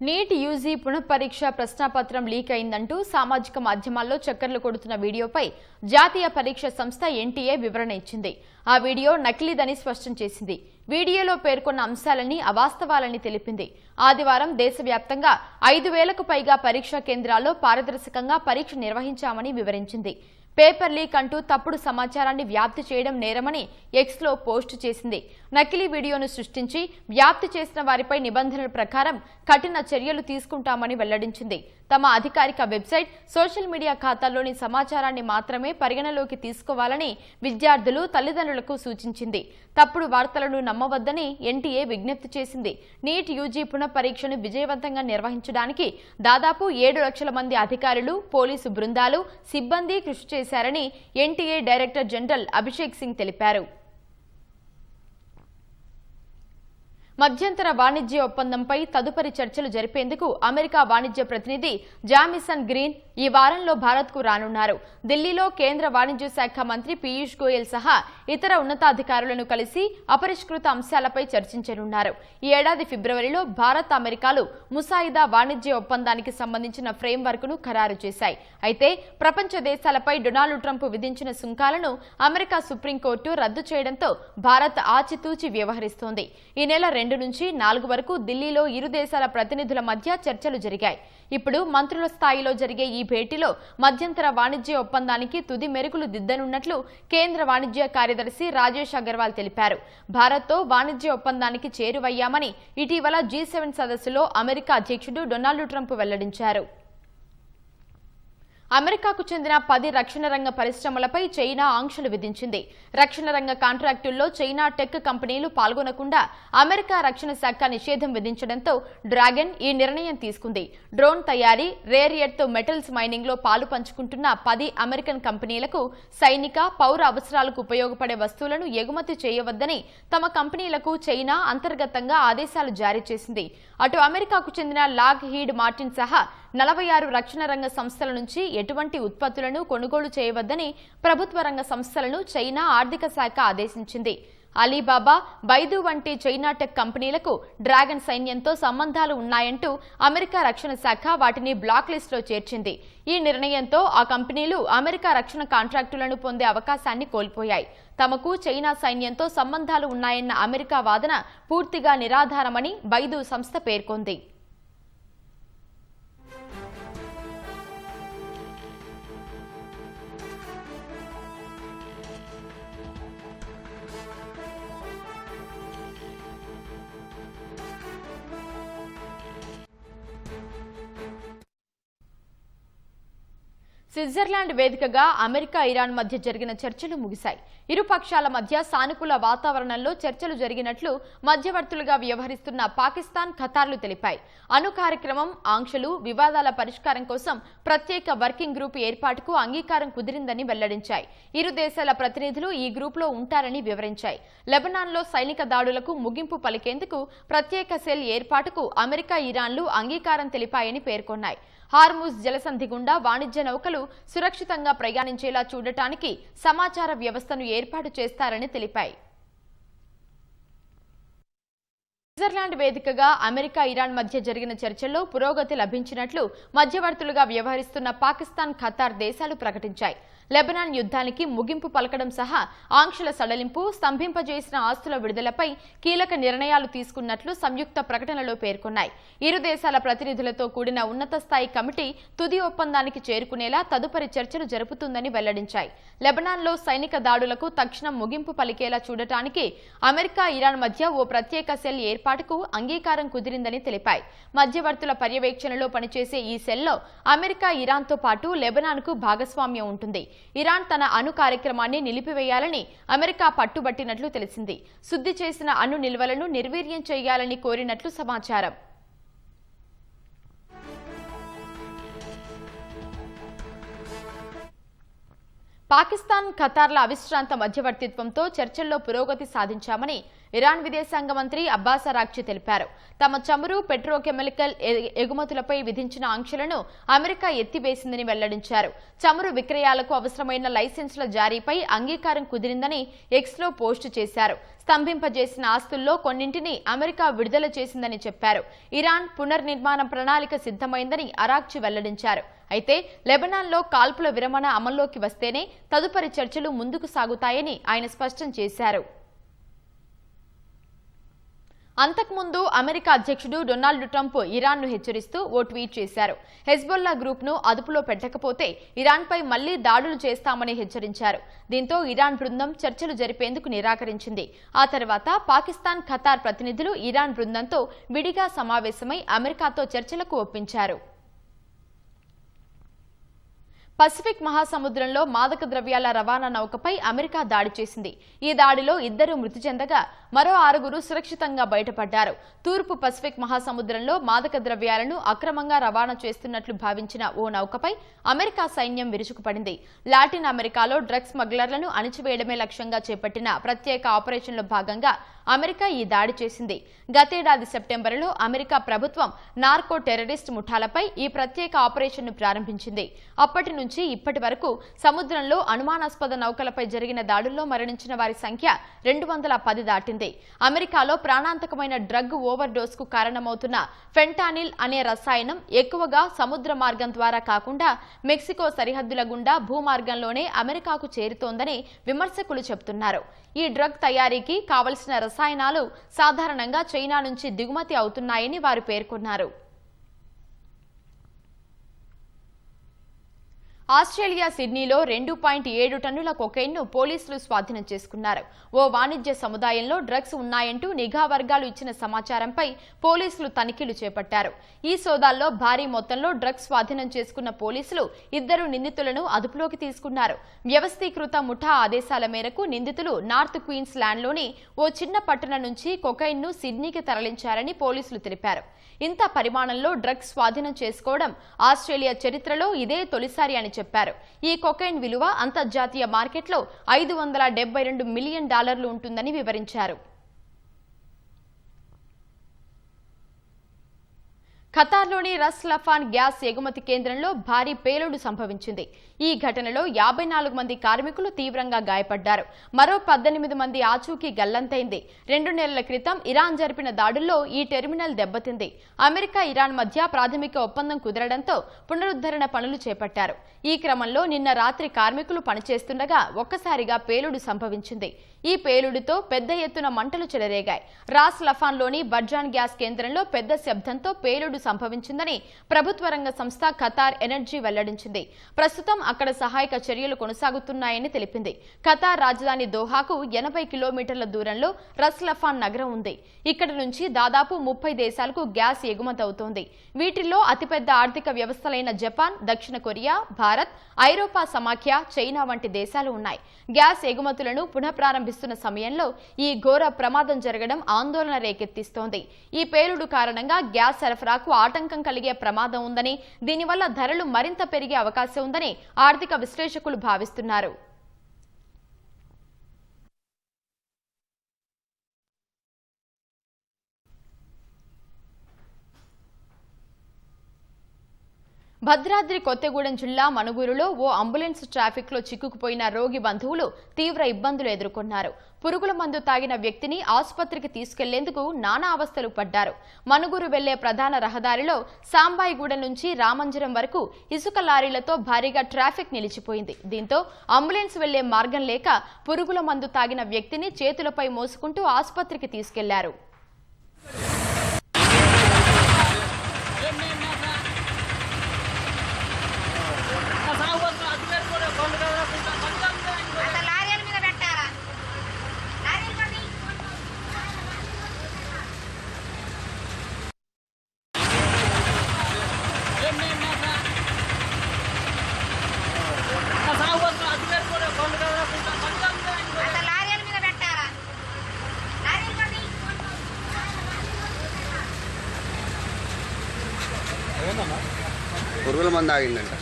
నీట్ యూజీ పునఃపరీక్ష ప్రశ్నాపత్రం లీక్ అయిందంటూ సామాజిక మాధ్యమాల్లో చక్కర్లు కొడుతున్న వీడియోపై జాతీయ పరీక్ష సంస్థ ఎన్టీఏ వివరణ ఇచ్చింది. ఆ వీడియో నకిలీదని స్పష్టం చేసింది. వీడియోలో పేర్కొన్న అంశాలని అవాస్తవాలని తెలిపింది. ఆదివారం దేశవ్యాప్తంగా 5,000కు పైగా పరీక్షా కేంద్రాల్లో పారదర్శకంగా పరీక్ష నిర్వహించామని వివరించింది. పేపర్ లీక్ అంటూ తప్పుడు సమాచారాన్ని వ్యాప్తి చేయడం నేరమని ఎక్స్లో పోస్టు చేసింది. నకిలీ వీడియోను సృష్టించి వ్యాప్తి చేసిన వారిపై నిబంధనల ప్రకారం కఠిన చర్యలు తీసుకుంటామని వెల్లడించింది. తమ అధికారిక వెబ్సైట్, సోషల్ మీడియా ఖాతాల్లోని సమాచారాన్ని మాత్రమే పరిగణలోకి తీసుకోవాలని విద్యార్థులు, తల్లిదండ్రులకు సూచించింది. తప్పుడు వార్తలను నమ్మవద్దని ఎన్టీఏ విజ్ఞప్తి చేసింది. నీట్ యూజీ పునఃపరీక్షను విజయవంతంగా నిర్వహించడానికి దాదాపు 7 లక్షల మంది అధికారులు, పోలీసు బృందాలు, సిబ్బంది కృషి చేశారని NTA director general Abhishek Singh తెలిపారు. మధ్యంతర వాణిజ్య ఒప్పందంపై తదుపరి చర్చలు జరిపేందుకు అమెరికా వాణిజ్య ప్రతినిధి జామిసన్ గ్రీన్ ఈ వారంలో భారత్కు రానున్నారు. ఢిల్లీలో కేంద్ర వాణిజ్య శాఖ మంత్రి పీయూష్ గోయల్ సహా ఇతర ఉన్నతాధికారులను కలిసి అపరిష్కృత అంశాలపై చర్చించనున్నారు. ఈ ఏడాది ఫిబ్రవరిలో భారత్, అమెరికాలు ముసాయిదా వాణిజ్య ఒప్పందానికి సంబంధించిన ఫ్రేమ్వర్క్ ను ఖరారు చేశాయి. అయితే ప్రపంచ దేశాలపై డొనాల్డ్ ట్రంప్ విధించిన సుంకాలను అమెరికా సుప్రీంకోర్టు రద్దు చేయడంతో భారత్ ఆచితూచి వ్యవహరిస్తోంది. ఈ నెల 2 నుంచి 4 వరకు ఢిల్లీలో ఇరు దేశాల ప్రతినిధుల మధ్య చర్చలు జరిగాయి. ఇప్పుడు మంత్రుల స్థాయిలో జరిగే ఈ భేటీలో మధ్యంతర వాణిజ్య ఒప్పందానికి తుది మెరుగులు దిద్దనున్నట్లు కేంద్ర వాణిజ్య కార్యదర్శి రాజేష్ అగర్వాల్ తెలిపారు. భారత్తో వాణిజ్య ఒప్పందానికి చేరువయ్యామని ఇటీవల G7 సదస్సులో అమెరికా అధ్యక్షుడు డొనాల్డ్ ట్రంప్ వెల్లడించారు. అమెరికాకు చెందిన 10 రక్షణ రంగ పరిశ్రమలపై చైనా ఆంక్షలు విధించింది. రక్షణ రంగ కాంట్రాక్టుల్లో చైనా టెక్ కంపెనీలు పాల్గొనకుండా అమెరికా రక్షణ శాఖ నిషేధం విధించడంతో డ్రాగన్ ఈ నిర్ణయం తీసుకుంది. డ్రోన్ తయారీ, రేర్ ఎర్త్ మెటల్స్ మైనింగ్ లో పాలు పంచుకుంటున్న 10 అమెరికన్ కంపెనీలకు సైనిక, పౌర అవసరాలకు ఉపయోగపడే వస్తువులను ఎగుమతి చేయవద్దని తమ కంపెనీలకు చైనా అంతర్గతంగా ఆదేశాలు జారీ చేసింది. అటు అమెరికాకు చెందిన లాక్ హీడ్ మార్టిన్ సహా 46 రక్షణ రంగ సంస్థల నుంచి ఎటువంటి ఉత్పత్తులను కొనుగోలు చేయవద్దని ప్రభుత్వ రంగ సంస్థలను చైనా ఆర్థిక శాఖ ఆదేశించింది. అలీబాబా, బైదు వంటి చైనా టెక్ కంపెనీలకు డ్రాగన్ సైన్యంతో సంబంధాలు ఉన్నాయంటూ అమెరికా రక్షణ శాఖ వాటిని బ్లాక్ లిస్టులో చేర్చింది. ఈ నిర్ణయంతో ఆ కంపెనీలు అమెరికా రక్షణ కాంట్రాక్టులను పొందే అవకాశాన్ని కోల్పోయాయి. తమకు చైనా సైన్యంతో సంబంధాలు ఉన్నాయన్న అమెరికా వాదన పూర్తిగా నిరాధారమని బైదు సంస్థ పేర్కొంది. స్విట్జర్లాండ్ వేదికగా అమెరికా, ఇరాన్ మధ్య జరిగిన చర్చలు ముగిశాయి. ఇరు పక్షాల మధ్య సానుకూల వాతావరణంలో చర్చలు జరిగినట్లు మధ్యవర్తులుగా వ్యవహరిస్తున్న పాకిస్తాన్, ఖతార్లు తెలిపాయి. అణు కార్యక్రమం, ఆంక్షలు, వివాదాల పరిష్కారం కోసం ప్రత్యేక వర్కింగ్ గ్రూప్ ఏర్పాటుకు అంగీకారం కుదిరిందని వెల్లడించాయి. ఇరు దేశాల ప్రతినిధులు ఈ గ్రూప్లో ఉంటారని వివరించాయి. లెబనాన్లో సైనిక దాడులకు ముగింపు పలికేందుకు ప్రత్యేక సెల్ ఏర్పాటుకు అమెరికా, ఇరాన్లు అంగీకారం తెలిపాయని పేర్కొన్నాయి. హార్ముజ్ జలసంధి గుండా వాణిజ్య నౌకలు సురక్షితంగా ప్రయాణించేలా చూడటానికి సమాచార వ్యవస్థను ఏర్పాటు చేస్తారని తెలిపాయి. స్విట్జర్లాండ్ వేదికగా అమెరికా ఇరాన్ మధ్య జరిగిన చర్చల్లో పురోగతి లభించినట్లు మధ్యవర్తులుగా వ్యవహరిస్తున్న పాకిస్తాన్, ఖతార్ దేశాలు ప్రకటించాయి. లెబనాన్ యుద్ధానికి ముగింపు పలకడం సహా ఆంక్షల సడలింపు, స్తంభింపజేసిన ఆస్తుల విడుదలపై కీలక నిర్ణయాలు తీసుకున్నట్లు సంయుక్త ప్రకటనలో పేర్కొన్నాయి. ఇరు దేశాల ప్రతినిధులతో కూడిన ఉన్నత స్థాయి కమిటీ తుది ఒప్పందానికి చేరుకునేలా తదుపరి చర్చలు జరుపుతుందని వెల్లడించాయి. లెబనాన్లో సైనిక దాడులకు తక్షణం ముగింపు పలికేలా చూడటానికి అమెరికా, ఇరాన్ మధ్య ఓ ప్రత్యేక సెల్ ఏర్పాటుకు అంగీకారం కుదిరిందని తెలిపాయి. మధ్యవర్తుల పర్యవేక్షణలో పనిచేసే ఈ సెల్లో అమెరికా, ఇరాన్తో పాటు లెబనాన్కు భాగస్వామ్యం ఉంటుంది. ఇరాన్ తన అణు కార్యక్రమాన్ని నిలిపివేయాలని అమెరికా పట్టుబట్టినట్లు తెలిసింది. శుద్ధి చేసిన అణు నిల్వలను నిర్వీర్యం చేయాలని కోరినట్లు సమాచారం. పాకిస్తాన్, ఖతార్ల అవిశ్రాంత మధ్యవర్తిత్వంతో చర్చల్లో పురోగతి సాధించామని ఇరాన్ విదేశాంగ మంత్రి అబ్బాస్ అరాగ్చి తెలిపారు. తమ చమురు, పెట్రోకెమికల్ ఎగుమతులపై విధించిన ఆంక్షలను అమెరికా ఎత్తివేసిందని వెల్లడించారు. చమురు విక్రయాలకు అవసరమైన లైసెన్సుల జారీపై అంగీకారం కుదిరిందని ఎక్స్లో పోస్టు చేశారు. స్తంభింపజేసిన ఆస్తుల్లో కొన్నింటిని అమెరికా విడుదల చేసిందని చెప్పారు. ఇరాన్ పునర్నిర్మాణ ప్రణాళిక సిద్ధమైందని అరాగ్చి వెల్లడించారు. అయితే లెబనాన్లో కాల్పుల విరమణ అమల్లోకి వస్తేనే తదుపరి చర్చలు ముందుకు సాగుతాయని ఆయన స్పష్టం చేశారు. అంతకుముందు అమెరికా అధ్యక్షుడు డొనాల్డ్ ట్రంప్ ఇరాన్ను హెచ్చరిస్తూ ఓ ట్వీట్ చేశారు. హెజ్బొల్లా గ్రూప్ను అదుపులో పెట్టకపోతే ఇరాన్పై మళ్లీ దాడులు చేస్తామని హెచ్చరించారు. దీంతో ఇరాన్ బృందం చర్చలు జరిపేందుకు నిరాకరించింది. ఆ తర్వాత పాకిస్తాన్, ఖతార్ ప్రతినిధులు ఇరాన్ బృందంతో విడిగా సమావేశమై అమెరికాతో చర్చలకు ఒప్పించారు. పసిఫిక్ మహాసముద్రంలో మాదక ద్రవ్యాల రవాణా నౌకపై అమెరికా దాడి చేసింది. ఈ దాడిలో 2 మృతి చెందగా మరో 6 సురక్షితంగా బయటపడ్డారు. తూర్పు పసిఫిక్ మహాసముద్రంలో మాదక ద్రవ్యాలను అక్రమంగా రవాణా చేస్తున్నట్లు భావించిన ఓ నౌకపై అమెరికా సైన్యం విరుచుకుపడింది. లాటిన్ అమెరికాలో డ్రగ్స్ స్మగ్లర్లను అణిచివేయడమే లక్ష్యంగా చేపట్టిన ప్రత్యేక ఆపరేషన్లో భాగంగా అమెరికా ఈ దాడి చేసింది. గతేడాది సెప్టెంబర్లో అమెరికా ప్రభుత్వం నార్కో టెర్రరిస్ట్ ముఠాలపై ఈ ప్రత్యేక ఆపరేషన్ను ప్రారంభించింది. అప్పటి నుంచి ఇప్పటి వరకు సముద్రంలో అనుమానాస్పద నౌకలపై జరిగిన దాడుల్లో మరణించిన వారి సంఖ్య 210 దాటింది. అమెరికాలో ప్రాణాంతకమైన డ్రగ్ ఓవర్ డోస్ కు కారణమవుతున్న ఫెంటానిల్ అనే రసాయనం ఎక్కువగా సముద్ర మార్గం ద్వారా కాకుండా మెక్సికో సరిహద్దుల గుండా భూమార్గంలోనే అమెరికాకు చేరుతోందని విమర్శకులు చెబుతున్నారు. ఈ డ్రగ్ తయారీకి కావలసిన రసాయనాలు సాధారణంగా చైనా నుంచి దిగుమతి అవుతున్నాయని వారు పేర్కొన్నారు. ఆస్ట్రేలియా సిడ్నీలో 2.7 టన్నుల కొకైన్ను పోలీసులు స్వాధీనం చేసుకున్నారు. ఓ వాణిజ్య సముదాయంలో డ్రగ్స్ ఉన్నాయంటూ నిఘా వర్గాలు ఇచ్చిన సమాచారంపై పోలీసులు తనిఖీలు చేపట్టారు. ఈ సోదాల్లో భారీ మొత్తంలో డ్రగ్స్ స్వాధీనం చేసుకున్న పోలీసులు 2 నిందితులను అదుపులోకి తీసుకున్నారు. వ్యవస్థీకృత ముఠా ఆదేశాల మేరకు నిందితులు నార్త్ క్వీన్స్ ల్యాండ్లోని ఓ చిన్న పట్టణం నుంచి కొకైన్ను సిడ్నీకి తరలించారని పోలీసులు తెలిపారు. ఇంత పరిమాణంలో డ్రగ్స్ స్వాధీనం చేసుకోవడం ఆస్ట్రేలియా చరిత్రలో ఇదే తొలిసారి అని చెప్పారు. ఈ కొకైన్ విలువ అంతర్జాతీయ మార్కెట్లో $572 మిలియన్ ఉంటుందని వివరించారు. ఖతార్లోని రస్ లఫాన్ గ్యాస్ ఎగుమతి కేంద్రంలో భారీ పేలుడు సంభవించింది. ఈ ఘటనలో 54 మంది కార్మికులు తీవ్రంగా గాయపడ్డారు. మరో 18 మంది ఆచూకీ గల్లంతైంది. 2 నెలల క్రితం ఇరాన్ జరిపిన దాడుల్లో ఈ టెర్మినల్ దెబ్బతింది. అమెరికా, ఇరాన్ మధ్య ప్రాథమిక ఒప్పందం కుదరడంతో పునరుద్ధరణ పనులు చేపట్టారు. ఈ క్రమంలో నిన్న రాత్రి కార్మికులు పనిచేస్తుండగా ఒక్కసారిగా పేలుడు సంభవించింది. ఈ పేలుడుతో పెద్ద ఎత్తున మంటలు చెలరేగాయి. రాస్ లఫాన్లోని బర్జాన్ గ్యాస్ కేంద్రంలో పెద్ద శబ్దంతో పేలుడు సంభవించిందని ప్రభుత్వ రంగ సంస్థ ఖతార్ ఎనర్జీ వెల్లడించింది. ప్రస్తుతం అక్కడ సహాయక చర్యలు కొనసాగుతున్నాయని తెలిపింది. ఖతార్ రాజధాని దోహాకు 80 కిలోమీటర్ల దూరంలో రస్ లఫాన్ నగరం ఉంది. ఇక్కడి నుంచి దాదాపు 30 దేశాలకు గ్యాస్ ఎగుమతి అవుతోంది. వీటిల్లో అతిపెద్ద ఆర్థిక వ్యవస్థలైన జపాన్, దక్షిణ కొరియా, భారత్, ఐరోపా సమాఖ్య, చైనా వంటి దేశాలు ఉన్నాయి. గ్యాస్ ఎగుమతులను పునఃప్రారంభిస్తున్న సమయంలో ఈ ఘోర ప్రమాదం జరగడం ఆందోళన రేకెత్తిస్తోంది. ఈ పేలుడు కారణంగా గ్యాస్ సరఫరాకు ఆటంకం కలిగే ప్రమాదం ఉందని, దీనివల్ల ధరలు మరింత పెరిగే అవకాశం ఉందని ఆర్థిక విశ్లేషకులు భావిస్తున్నారు. భద్రాద్రి కొత్తగూడెం జిల్లా మనుగూరులో ఓ అంబులెన్స్ ట్రాఫిక్లో చిక్కుకుపోయిన రోగి బంధువులు తీవ్ర ఇబ్బందులు ఎదుర్కొన్నారు. పురుగుల మందు తాగిన వ్యక్తిని ఆసుపత్రికి తీసుకెళ్లేందుకు నానా అవస్థలు పడ్డారు. మనుగూరు వెళ్లే ప్రధాన రహదారిలో సాంబాయిగూడెం నుంచి రామంజరం వరకు ఇసుక లారీలతో భారీగా ట్రాఫిక్ నిలిచిపోయింది. దీంతో అంబులెన్స్ వెళ్లే మార్గం లేక పురుగుల మందు తాగిన వ్యక్తిని చేతులపై మోసుకుంటూ ఆసుపత్రికి తీసుకెళ్లారు. పురుగుల మందు ఆగిందంట.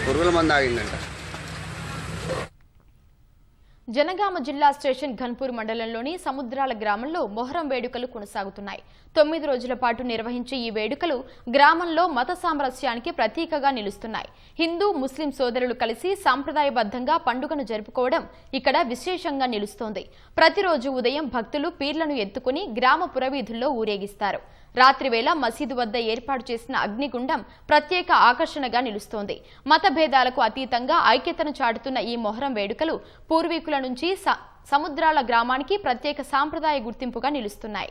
పురుగుల మందు ఆగిందంట. జనగామ జిల్లా స్టేషన్ ఘన్పూర్ మండలంలోని సముద్రాల గ్రామంలో మొహరం వేడుకలు కొనసాగుతున్నాయి. 9 రోజుల పాటు నిర్వహించే ఈ వేడుకలు గ్రామంలో మత సామరస్యానికి ప్రతీకగా నిలుస్తున్నాయి. హిందూ ముస్లిం సోదరులు కలిసి సాంప్రదాయబద్ధంగా పండుగను జరుపుకోవడం ఇక్కడ విశేషంగా నిలుస్తోంది. ప్రతిరోజు ఉదయం భక్తులు పీర్లను ఎత్తుకుని గ్రామ పురవీధుల్లో ఊరేగిస్తారు. రాత్రి వేళ మసీదు వద్ద ఏర్పాటు చేసిన అగ్నిగుండం ప్రత్యేక ఆకర్షణగా నిలుస్తోంది. మత భేదాలకు అతీతంగా ఐక్యతను చాటుతున్న ఈ మొహరం వేడుకలు పూర్వీకుల నుంచి సముద్రాల గ్రామానికి ప్రత్యేక సాంప్రదాయ గుర్తింపుగా నిలుస్తున్నాయి.